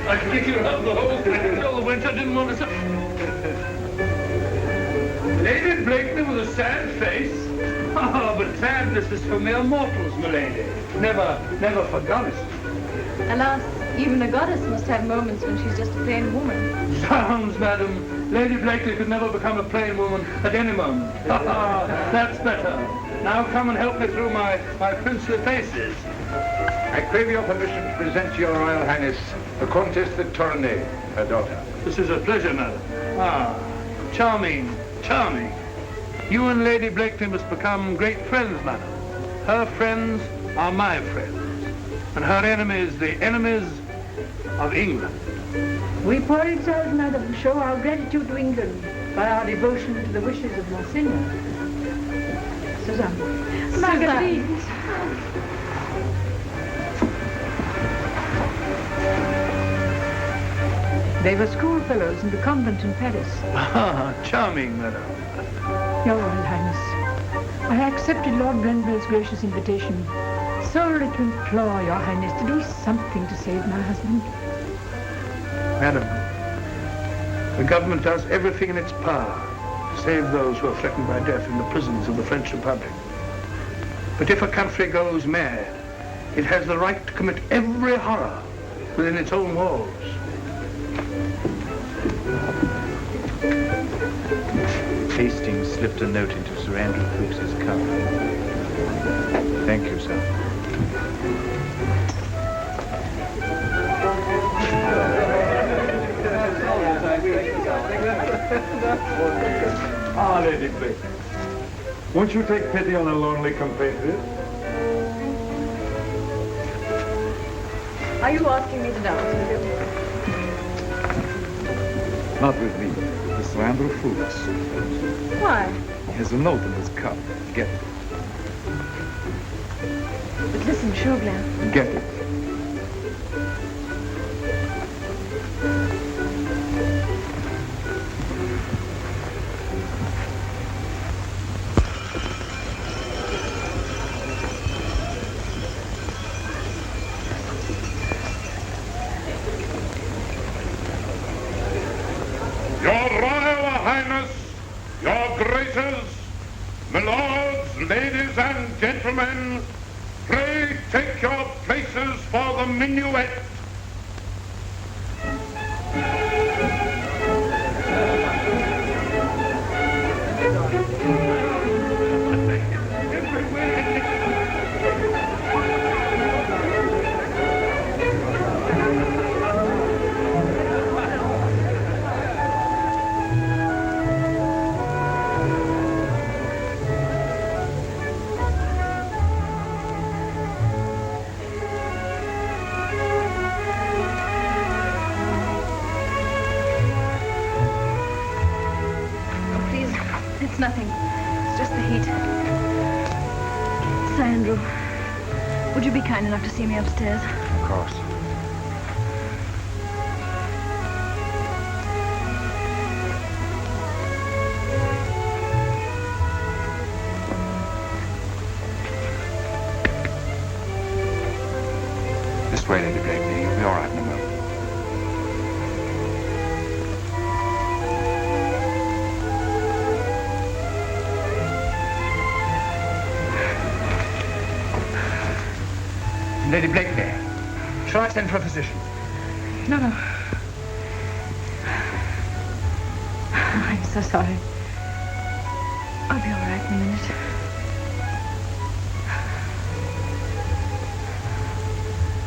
I can kick you out of the hole. All the winter didn't want to... Lady Blakeney with a sad face. Oh, but sadness is for mere mortals, milady. Never for goddesses. Alas, even a goddess must have moments when she's just a plain woman. Zounds, madam. Lady Blakeney could never become a plain woman at any moment. That's better. Now come and help me through my princely paces. I crave your permission to present to your Royal Highness the Countess de Tournay, her daughter. This is a pleasure, madam. Ah, charming, charming. You and Lady Blakeney must become great friends, madam. Her friends are my friends, and her enemies the enemies of England. We poor exiles, madam, show our gratitude to England by our devotion to the wishes of Monseigneur. Suzanne. Marguerite. They were schoolfellows in the convent in Paris. Ah, charming, madam. Your Royal Highness, I accepted Lord Grenville's gracious invitation solely to implore Your Highness to do something to save my husband. Madam, the government does everything in its power to save those who are threatened by death in the prisons of the French Republic. But if a country goes mad, it has the right to commit every horror within its own walls. Hastings slipped a note into Sir Andrew Fuchs's cup. Thank you, sir. Ah, Lady Blakeney. Won't you take pity on a lonely compatriot? Are you asking me to dance with you? Not with me, with Sir Andrew Fuchs. Why? He has a note in his cup. Get it. But listen, Chauvelin. Get it. Your Royal Highness, Your Graces, my lords, ladies and gentlemen, pray take your places for the minuet. It's nothing. It's just the heat. Sir Andrew, would you be kind enough to see me upstairs? Of course. This way, Lady Blakeney. You'll be all right in a moment. Lady Blakeney, shall I send for a physician? No, no. I'm so sorry. I'll be all right in a minute.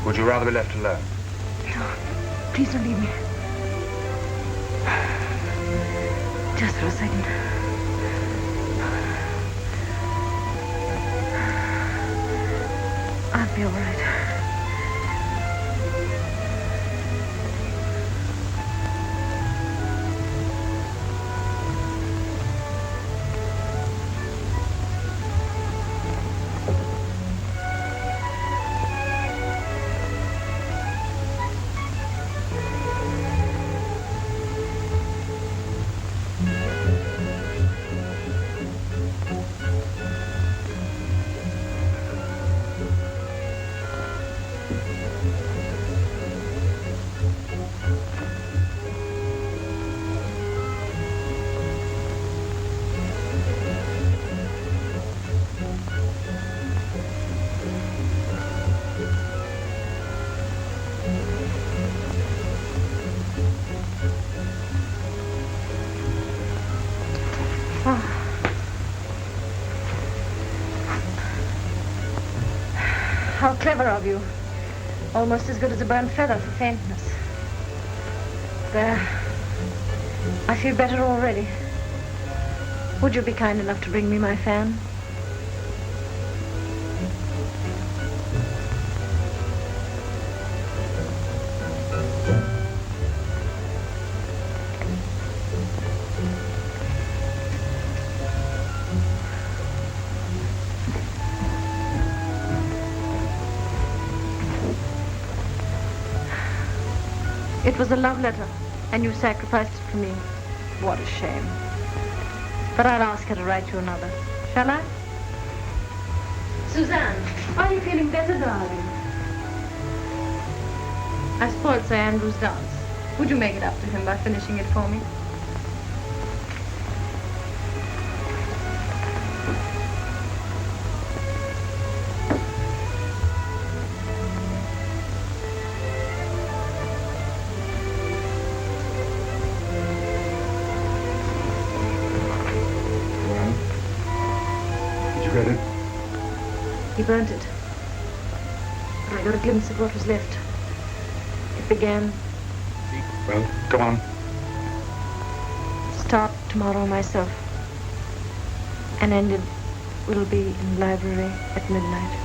Would you rather be left alone? No, please don't leave me. Just for a second. I'll be all right. How clever of you. Almost as good as a burnt feather for faintness. There. I feel better already. Would you be kind enough to bring me my fan? It was a love letter, and you sacrificed it for me. What a shame. But I'll ask her to write you another. Shall I? Suzanne, are you feeling better, darling? I spoiled Sir Andrew's dance. Would you make it up to him by finishing it for me? He burnt it. And I got a glimpse of what was left. It began... Well, go on. Start tomorrow myself. And ended will be in the library at midnight.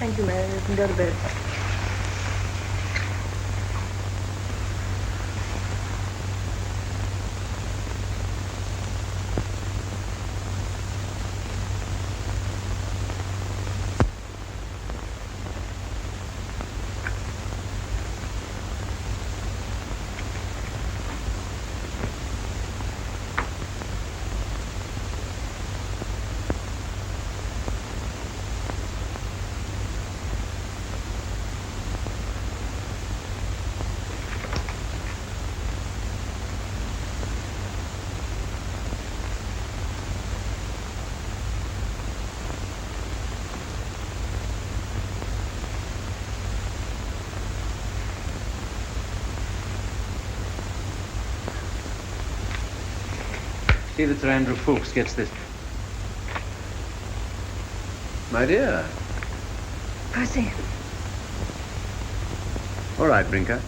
Thank you, Mary. You can go to bed. See that Sir Andrew Ffoulkes gets this. My dear. Percy. All right, Brinker.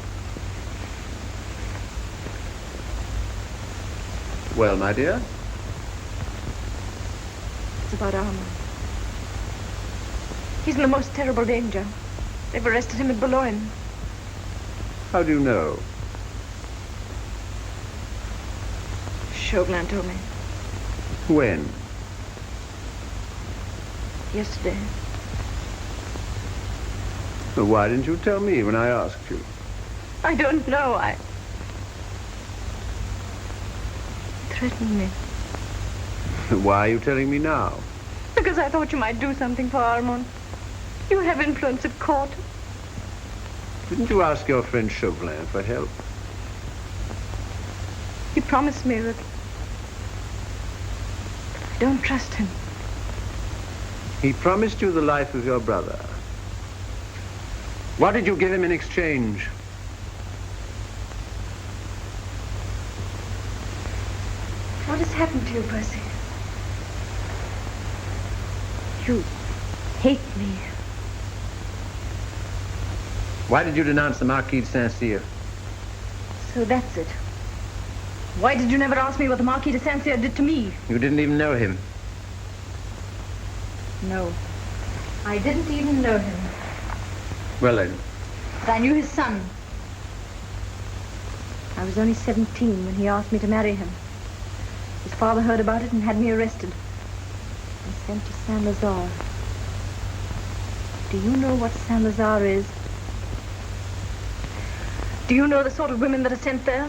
Well, my dear? It's about Armand. He's in the most terrible danger. They've arrested him at Boulogne. How do you know? Chauvelin told me. When? Yesterday. Well, why didn't you tell me when I asked you? I don't know. Threatened me. Why are you telling me now? Because I thought you might do something for Armand. You have influence at court. Didn't you ask your friend Chauvelin for help? He promised me that... I don't trust him. He promised you the life of your brother. What did you give him in exchange? What has happened to you, Percy? You hate me. Why did you denounce the Marquis de Saint-Cyr? So that's it. Why did you never ask me what the Marquis de Saint-Cyr did to me? You didn't even know him. No. I didn't even know him. Well then. But I knew his son. I was only 17 when he asked me to marry him. His father heard about it and had me arrested. And sent to Saint-Lazare. Do you know what Saint-Lazare is? Do you know the sort of women that are sent there?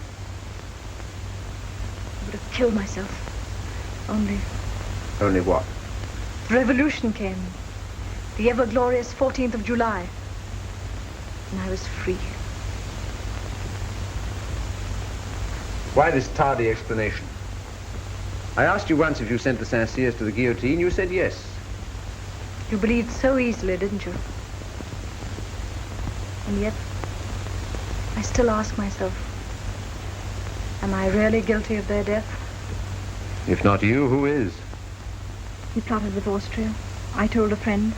I would have killed myself. Only Only what? the revolution came. The ever-glorious 14th of July. And I was free. Why this tardy explanation? I asked you once if you sent the Saint-Cyrs to the guillotine. You said yes. You believed so easily, didn't you? And yet, I still ask myself, am I really guilty of their death? If not you, who is? He plotted with Austria. I told a friend,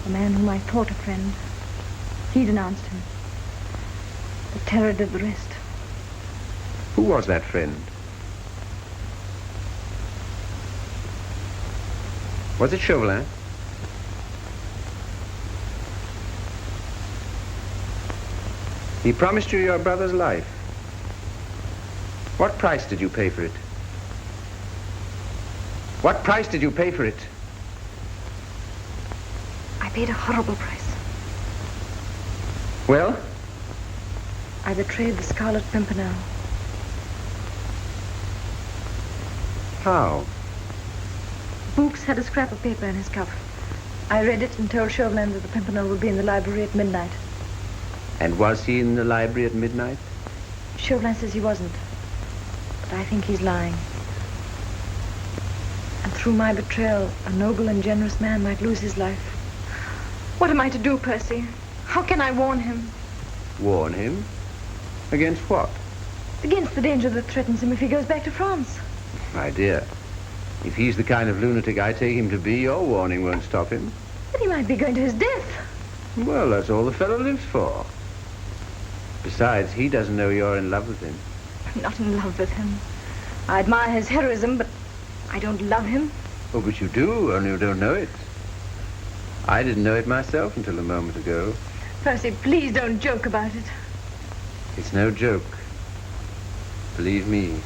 a man whom I thought a friend. He denounced him. The terror did the rest. Who was that friend? Was it Chauvelin? He promised you your brother's life. What price did you pay for it? What price did you pay for it? I paid a horrible price. Well? I betrayed the Scarlet Pimpernel. How? Ffoulkes had a scrap of paper in his cuff. I read it and told Chauvelin that the Pimpernel would be in the library at midnight. And was he in the library at midnight? Chauvelin says he wasn't. But I think he's lying. And through my betrayal, a noble and generous man might lose his life. What am I to do, Percy? How can I warn him? Warn him? Against what? Against the danger that threatens him if he goes back to France. My dear, if he's the kind of lunatic I take him to be, your warning won't stop him. But he might be going to his death. Well, that's all the fellow lives for. Besides, he doesn't know you're in love with him. I'm not in love with him. I admire his heroism, but I don't love him. Oh, but you do, only you don't know it. I didn't know it myself until a moment ago. Percy, please don't joke about it. It's no joke. Believe me.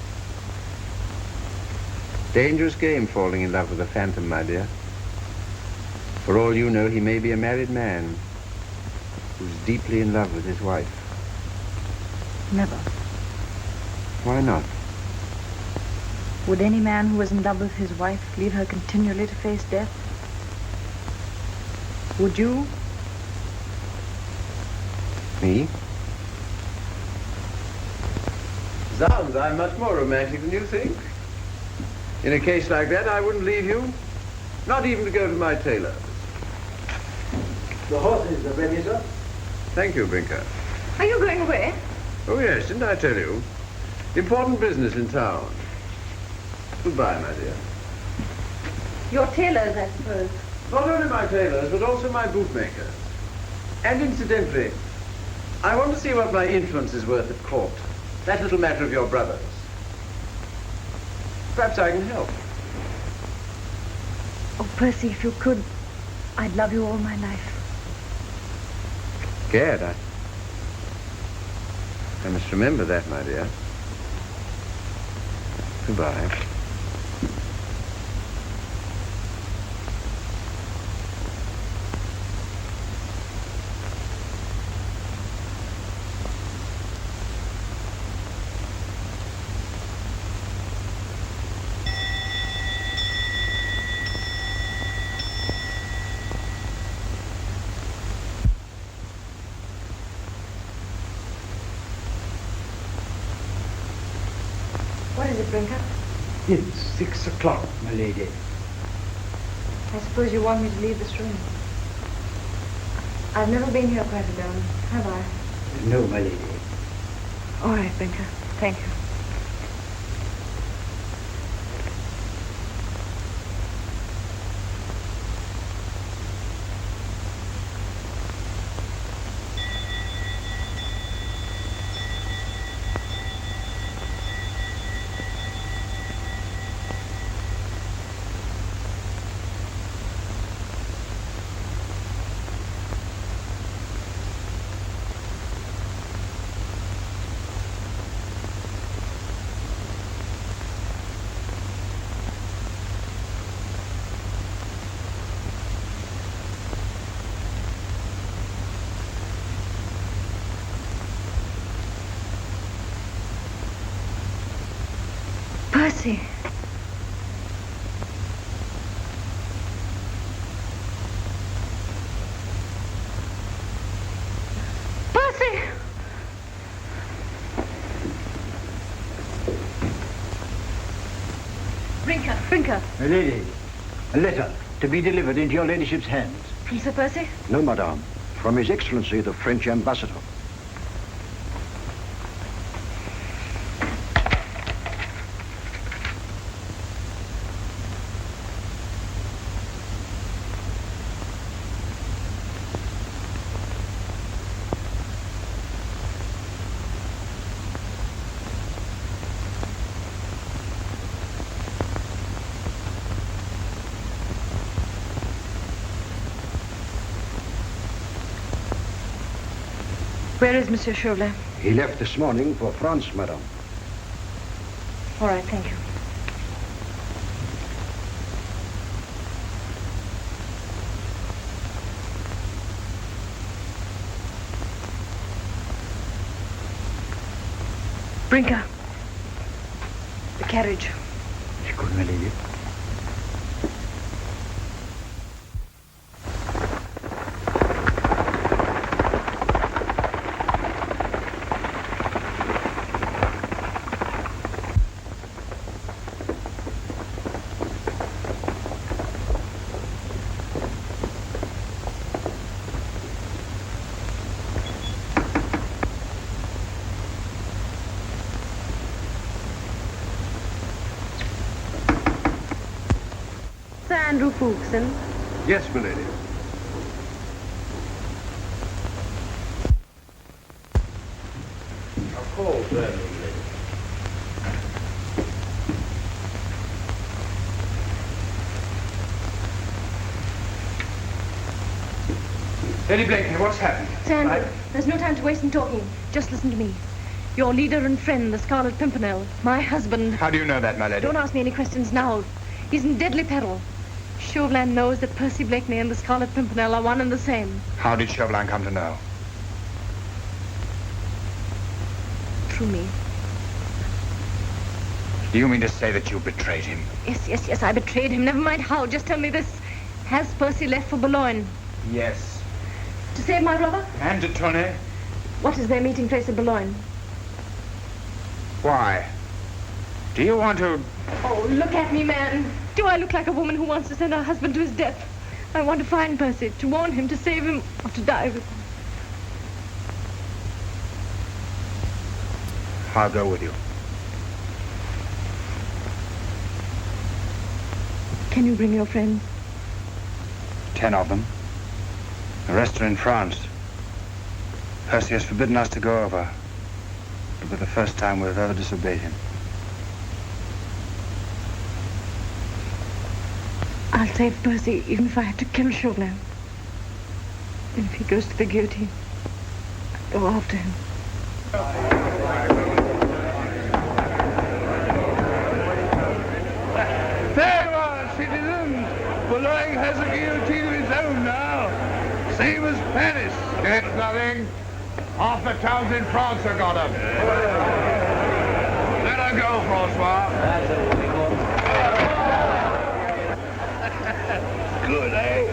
Dangerous game falling in love with a phantom, my dear. For all you know, he may be a married man who's deeply in love with his wife. Never. Why not? Would any man who was in love with his wife leave her continually to face death? Would you? Me? Zounds, I'm much more romantic than you think. In a case like that, I wouldn't leave you. Not even to go to my tailor. The horses are ready, sir. Thank you, Brinker. Are you going away? Oh, yes, didn't I tell you? Important business in town. Goodbye, my dear. Your tailors, I suppose. Not only my tailors, but also my bootmakers. And incidentally, I want to see what my influence is worth at court. That little matter of your brother's. Perhaps I can help. Oh, Percy, if you could, I'd love you all my life. Gad, I must remember that, my dear. Goodbye. What is it, Brinker? It's 6 o'clock, my lady. I suppose you want me to leave this room. I've never been here quite alone, have I? No, my lady. All right, Brinker. Thank you. Percy. Percy! Brinker. My lady, a letter to be delivered into your ladyship's hands. From Sir Percy? No, madame. From His Excellency, the French ambassador. Where is Monsieur Chauvelin? He left this morning for France, madame. All right, thank you. Brinker. The carriage. Good, my lady. Andrew Fuchsen. Yes, my lady. Of course, my lady. Lady Blakeney, what's happened? Sandra, there's no time to waste in talking. Just listen to me. Your leader and friend, the Scarlet Pimpernel, my husband... How do you know that, my lady? Don't ask me any questions now. He's in deadly peril. Chauvelin knows that Percy Blakeney and the Scarlet Pimpernel are one and the same. How did Chauvelin come to know? Through me. Do you mean to say that you betrayed him? Yes, I betrayed him. Never mind how. Just tell me this. Has Percy left for Boulogne? Yes. To save my brother? And de Tournay? What is their meeting place at Boulogne? Why? Do you want to... Oh, look at me, man. Do I look like a woman who wants to send her husband to his death? I want to find Percy, to warn him, to save him, or to die with him. I'll go with you. Can you bring your friends? 10 of them. The rest are in France. Percy has forbidden us to go over. It'll be the first time we've ever disobeyed him. I'll save Percy, even if I have to kill Chauvelin. And if he goes to the guillotine, I'll go after him. There you are, citizens! Boulogne has a guillotine of its own now. Same as Paris. It's nothing. Half the towns in France have got them. Let her go, Francois. That's a Good, eh?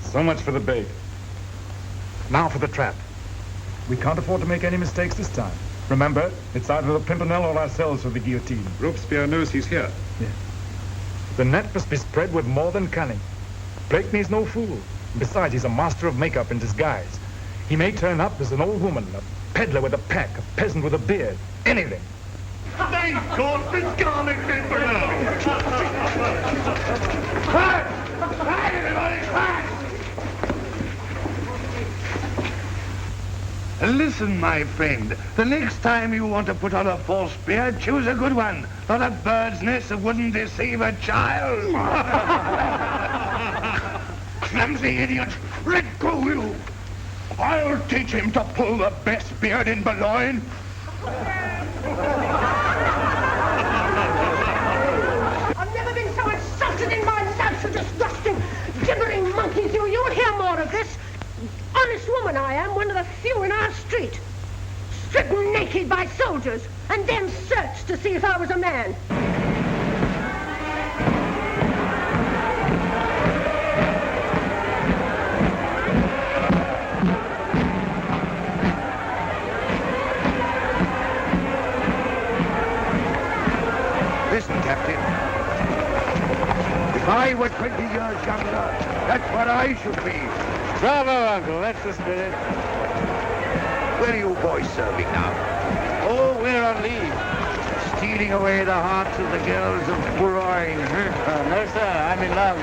So much for the bait. Now for the trap. We can't afford to make any mistakes this time. Remember, it's either the Pimpernel or ourselves for the guillotine. Robespierre knows he's here. Yeah. The net must be spread with more than cunning. Blakeney's no fool. Besides, he's a master of makeup and disguise. He may turn up as an old woman, a peddler with a pack, a peasant with a beard, anything. Thank God for Scarlet Pimpernel! Quiet! Quiet, everybody, quiet! Listen, my friend. The next time you want to put on a false beard, choose a good one. Not a bird's nest that wouldn't deceive a child. Clumsy idiot! Let go, you! I'll teach him to pull the best beard in Boulogne. I've never been so insulted in my life, so disgusting! Gibbering monkeys, you'll hear more of this. Honest woman I am, one of the few in our street. Stripped naked by soldiers, and then searched to see if I was a man. Listen, Captain. If I were 20 years younger, that's what I should be. Bravo, Uncle. That's the spirit. Where are you boys serving now? Oh, we're on leave. Stealing away the hearts of the girls of Boulogne, huh? No, sir. I'm in love.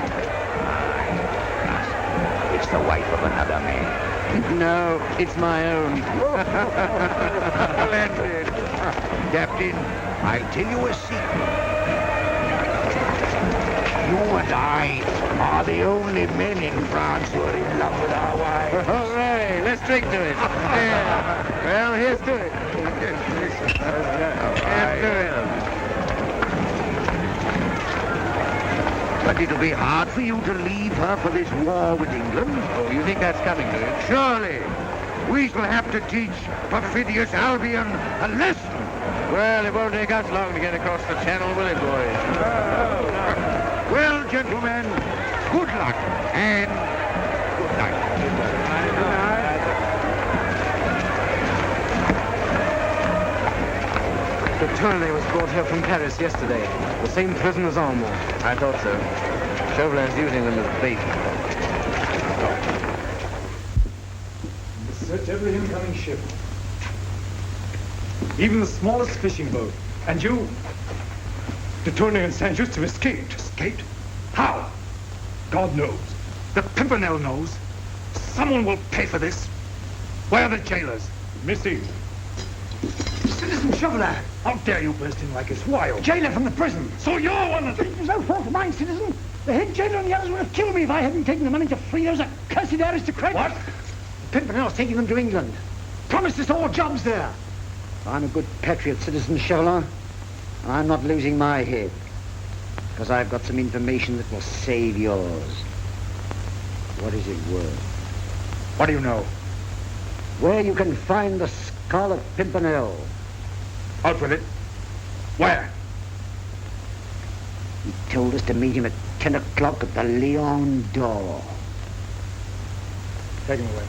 It's the wife of another man. No, it's my own. Splendid. Captain, I'll tell you a secret. You and I are the only men in France who are in love with our wives. Hooray! Let's drink to it. Yeah. Well, here's to it. Here's to it. But it'll be hard for you to leave her for this war with England. Oh, you think that's coming to it? Surely. We shall have to teach perfidious Albion a lesson. Well, it won't take us long to get across the channel, will it, boys? Well, gentlemen, good luck and good night. The Tournay was brought here from Paris yesterday. The same prison as Armand. I thought so. Chauvelin's using them as bait. Search every incoming ship. Even the smallest fishing boat. And you... De Tournay and Saint-Just have escaped. Escaped? How? God knows. The Pimpernel knows. Someone will pay for this. Where are the jailers? Missing. Citizen Chauvelin! How dare you burst in like this? Why? Jailer from the prison. So you're one of them. No fault of mine, citizen. The head jailer and the others would have killed me if I hadn't taken the money to free those accursed aristocrats. What? Pimpernel's taking them to England. Promised us all jobs there. I'm a good patriot, Citizen Chauvelin. I'm not losing my head. Because I've got some information that will save yours. What is it worth? What do you know? Where you can find the Scarlet Pimpernel. Out with it. Where? He told us to meet him at 10 o'clock at the Lion d'Or. Take him away.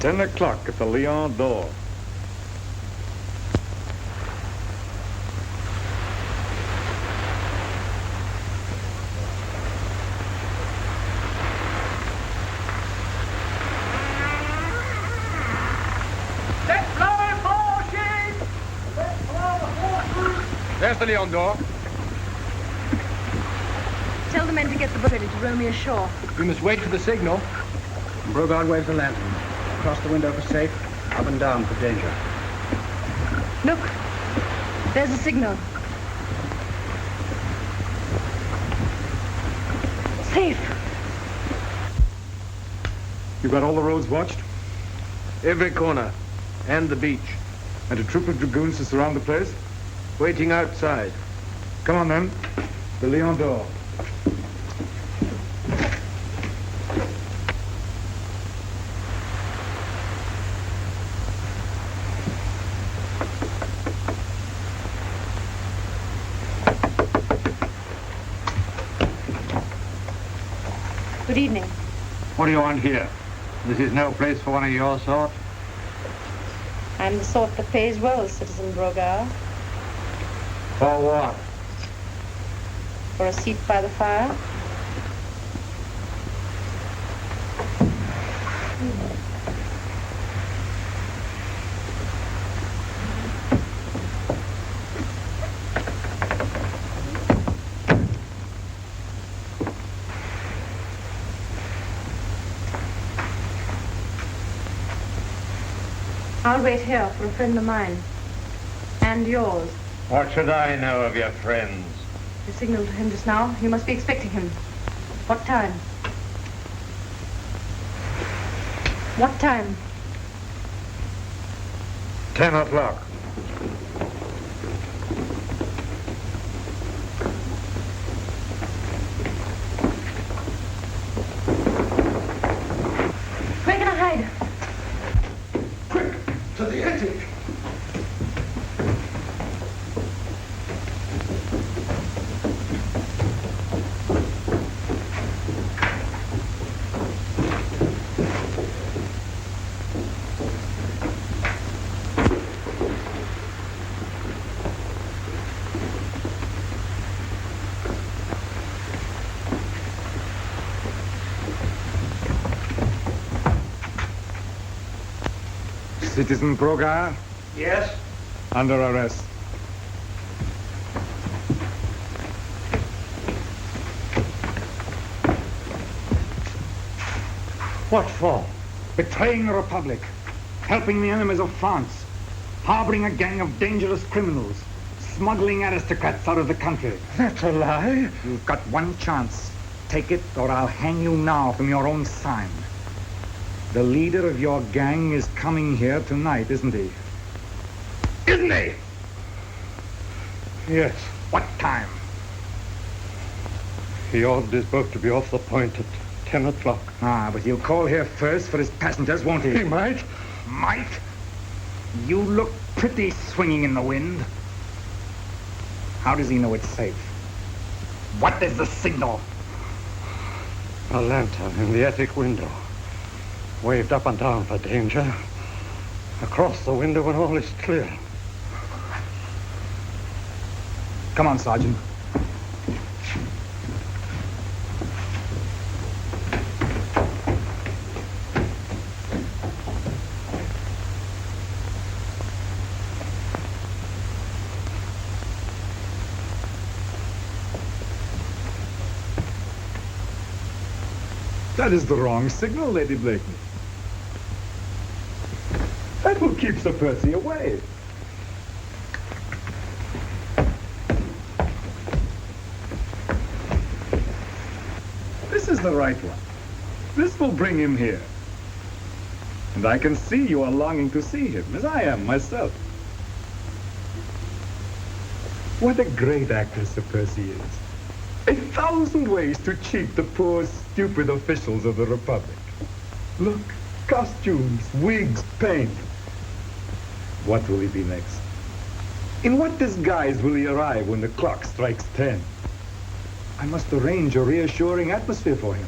"10 o'clock at the Lion d'Or." There's the Lion d'Or. Tell the men to get the boat ready to row me ashore. We must wait for the signal. Brogard waves the lantern. Across the window for safe, up and down for danger. Look, there's the signal. Safe. You got all the roads watched? Every corner. And the beach. And a troop of dragoons to surround the place? Waiting outside. Come on, then. The Lion d'Or. Good evening. What do you want here? This is no place for one of your sort. I'm the sort that pays well, Citizen Brogard. For what? For a seat by the fire. I'll wait here for a friend of mine. And yours. What should I know of your friends? You signaled to him just now. You must be expecting him. What time? What time? 10 o'clock. Where can I hide? To the attic. Citizen Brogard, Yes? under arrest. What for? Betraying the Republic, helping the enemies of France, harboring a gang of dangerous criminals, smuggling aristocrats out of the country. That's a lie. You've got one chance. Take it, or I'll hang you now from your own sign. The leader of your gang is coming here tonight, isn't he? Isn't he? Yes. What time? He ordered his boat to be off the point at 10 o'clock. Ah, but he'll call here first for his passengers, won't he? He might. Might? You look pretty swinging in the wind. How does he know it's safe? What is the signal? A lantern in the attic window. Waved up and down for danger. Across the window when all is clear. Come on, Sergeant. That is the wrong signal, Lady Blakeney. That will keep Sir Percy away. the right one. This will bring him here. And I can see you are longing to see him, as I am myself. What a great actor Sir Percy is. 1,000 ways to cheat the poor, stupid officials of the Republic. Look, costumes, wigs, paint. What will he be next? In what disguise will he arrive when the clock strikes 10? I must arrange a reassuring atmosphere for him.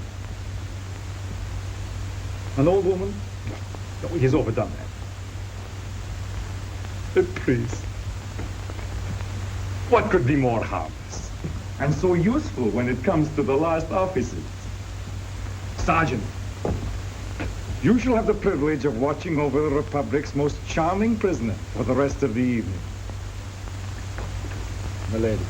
An old woman? No, he's overdone that. A priest. What could be more harmless? And so useful when it comes to the last offices. Sergeant, you shall have the privilege of watching over the Republic's most charming prisoner for the rest of the evening. Milady.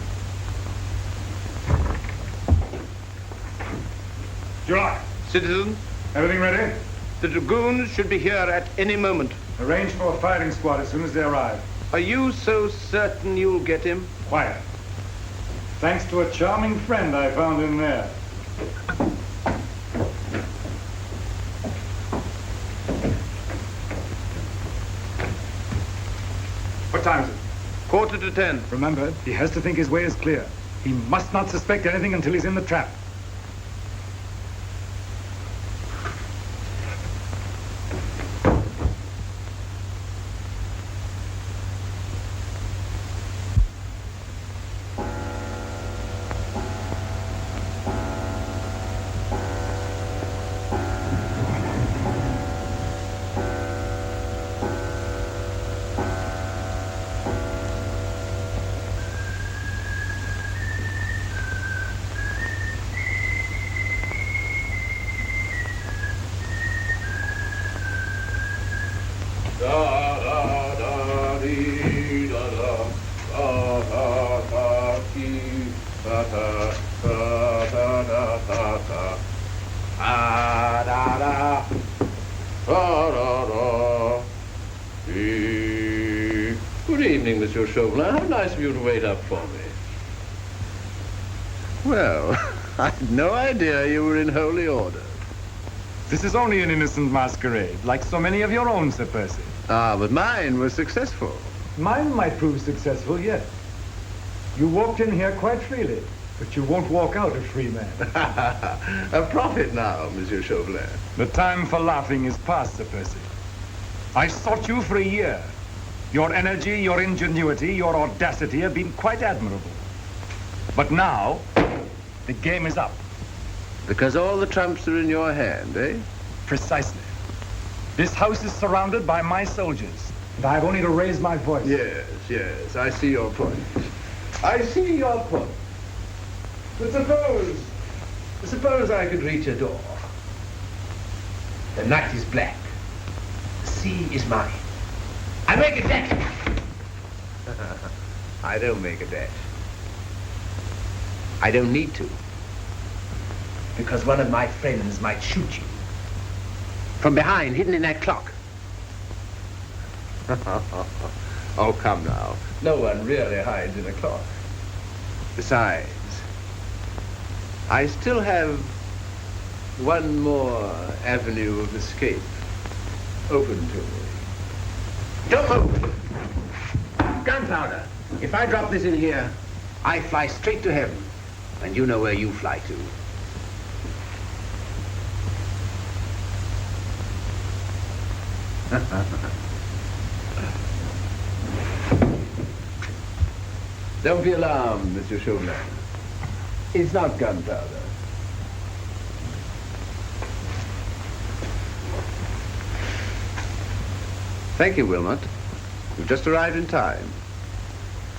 July. Citizen, Everything ready? the dragoons should be here at any moment. Arrange for a firing squad as soon as they arrive. Are you so certain you'll get him? Quiet. Thanks to a charming friend I found in there. What time is it? 9:45. Remember, he has to think his way is clear. He must not suspect anything until he's in the trap. Good evening, Monsieur Chauvelin. How nice of you to wait up for me. Well, I had no idea you were in holy order. This is only an innocent masquerade, like so many of your own, Sir Percy. Ah, but mine was successful. Mine might prove successful yet. You walked in here quite freely, but you won't walk out a free man. A prophet now, Monsieur Chauvelin. The time for laughing is past, Sir Percy. I sought you for a year. Your energy, your ingenuity, your audacity have been quite admirable. But now, the game is up. Because all the trumps are in your hand, eh? Precisely. This house is surrounded by my soldiers, and I have only to raise my voice. Yes, yes, I see your point. I see your point. But suppose I could reach a door. The night is black. The sea is mine. I make a dash. I don't make a dash. I don't need to. Because one of my friends might shoot you. From behind, hidden in that clock. Oh, come now. No one really hides in a clock. Besides, I still have one more avenue of escape open to me. Don't move! Gunpowder. If I drop this in here, I fly straight to heaven. And you know where you fly to. Don't be alarmed, Monsieur Chauvelin. It's not gunpowder. Thank you, Wilmot. You've just arrived in time.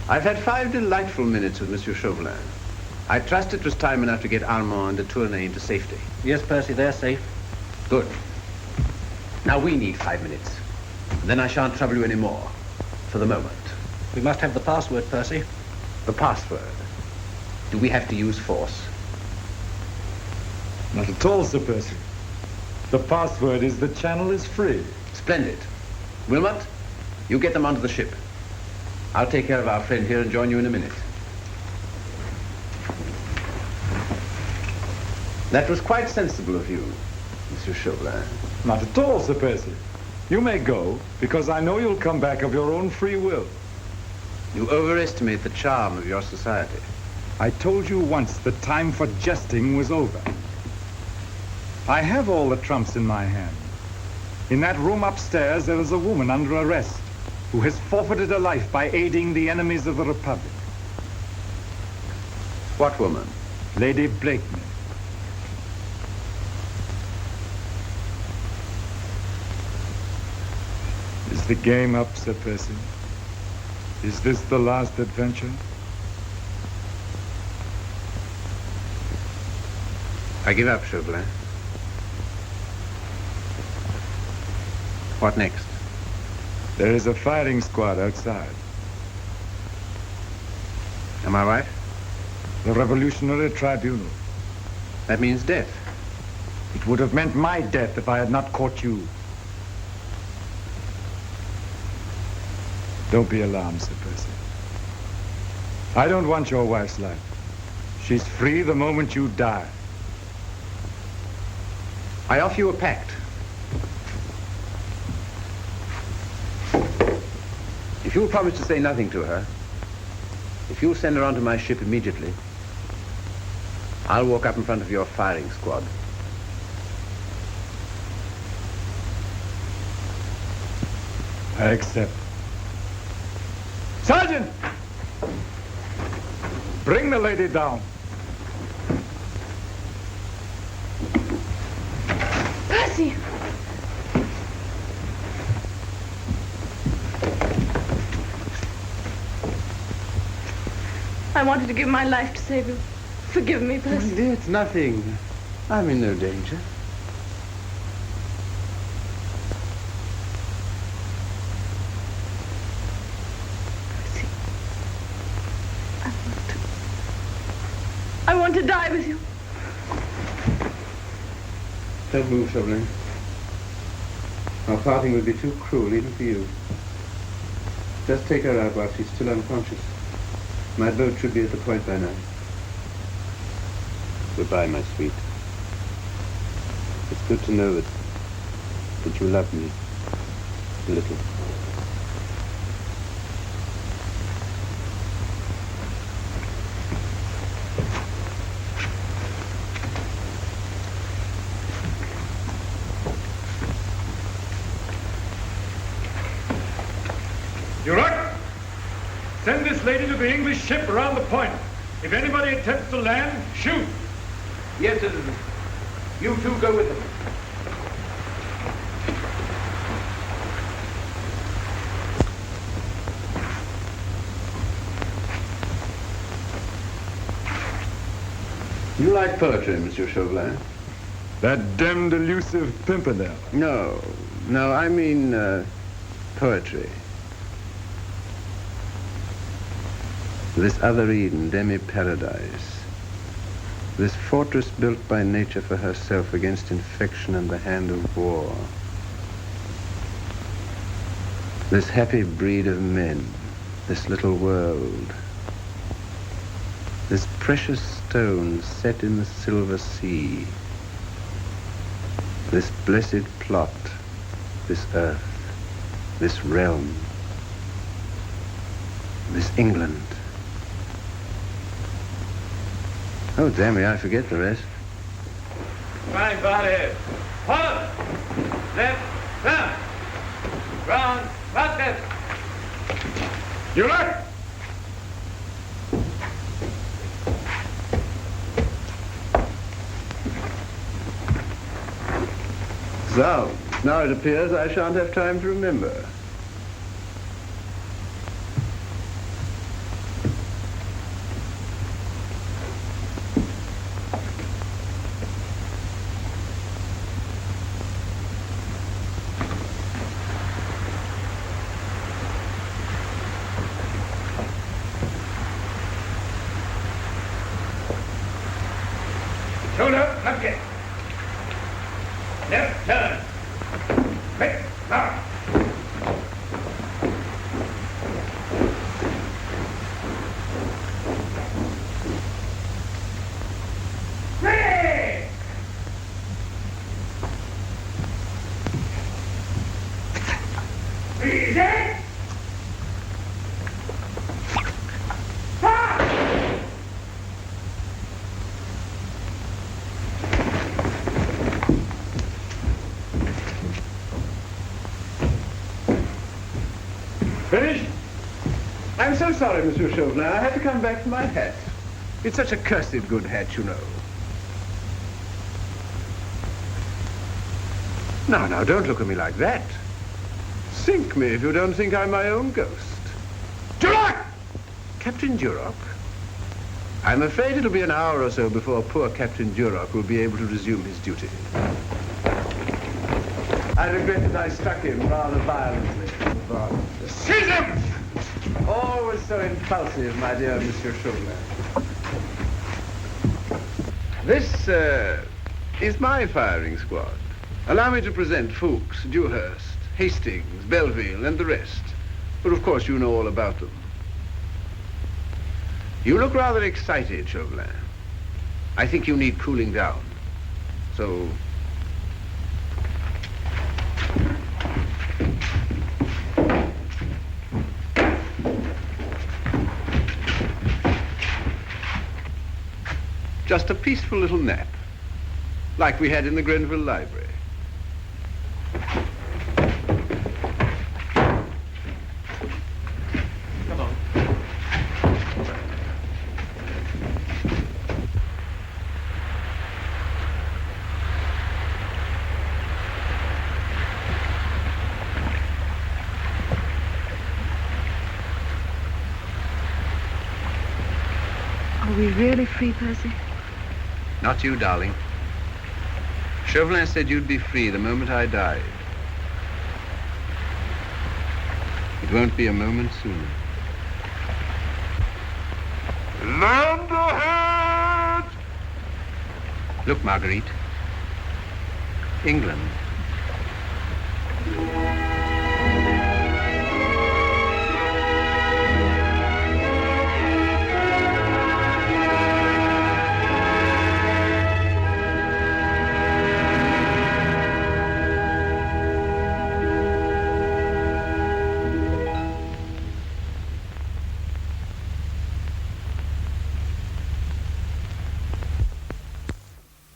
I've had 5 delightful minutes with Monsieur Chauvelin. I trust it was time enough to get Armand and de Tournay into safety. Yes, Percy, they're safe. Good. Now we need 5 minutes. Then I shan't trouble you anymore. For the moment. We must have the password, Percy. The password. Do we have to use force? Not at all, Sir Percy. The password is the channel is free. Splendid. Wilmot, you get them onto the ship. I'll take care of our friend here and join you in a minute. That was quite sensible of you, Monsieur Chauvelin. Not at all, Sir Percy. You may go, because I know you'll come back of your own free will. You overestimate the charm of your society. I told you once that time for jesting was over. I have all the trumps in my hand. In that room upstairs, there is a woman under arrest who has forfeited her life by aiding the enemies of the Republic. What woman? Lady Blakeney. Is the game up, Sir Percy? Is this the last adventure? I give up, Chauvelin. What next? There is a firing squad outside. Am I right? The Revolutionary Tribunal. That means death. It would have meant my death if I had not caught you. Don't be alarmed, Sir Percy. I don't want your wife's life. She's free the moment you die. I offer you a pact. If you'll promise to say nothing to her, if you'll send her onto my ship immediately, I'll walk up in front of your firing squad. I accept. Sergeant! Bring the lady down. Percy! I wanted to give my life to save you. Forgive me, Percy. My dear, it's nothing. I'm in no danger. I want to die with you. Don't move, Chauvelin. Our parting would be too cruel, even for you. Just take her out while she's still unconscious. My boat should be at the point by now. Goodbye, my sweet. It's good to know that you love me a little. Duroc, send this lady to the English ship around the point. If anybody attempts to land, shoot. Yes, citizen. You two go with them. You like poetry, Monsieur Chauvelin? That damned elusive Pimpernel. No, I mean poetry. This other Eden, demi-paradise. This fortress built by nature for herself against infection and the hand of war. This happy breed of men, this little world. This precious stone set in the silver sea. This blessed plot, this earth, this realm, this England. Oh, damn me, I forget the rest. Right body. Forward. Left. Down. Round. Right left. You left. So, now it appears I shan't have time to remember. Shoulder, left it. Left turn. Quick, now. Ready! Finished? I'm so sorry, Monsieur Chauvelin. I had to come back for my hat. It's such a cursed good hat, you know. Now, don't look at me like that. Sink me if you don't think I'm my own ghost. Duroc! Captain Duroc? I'm afraid it'll be an hour or so before poor Captain Duroc will be able to resume his duty. I regret that I struck him rather violently. Seize him! Always so impulsive, my dear Monsieur Chauvelin. This is my firing squad. Allow me to present Fuchs, Dewhurst, Hastings, Belleville, and the rest. But of course you know all about them. You look rather excited, Chauvelin. I think you need cooling down. So... just a peaceful little nap, like we had in the Grenville Library. Come on. Are we really free, Percy? Not you, darling. Chauvelin said you'd be free the moment I died. It won't be a moment sooner. Land ahead! Look, Marguerite. England.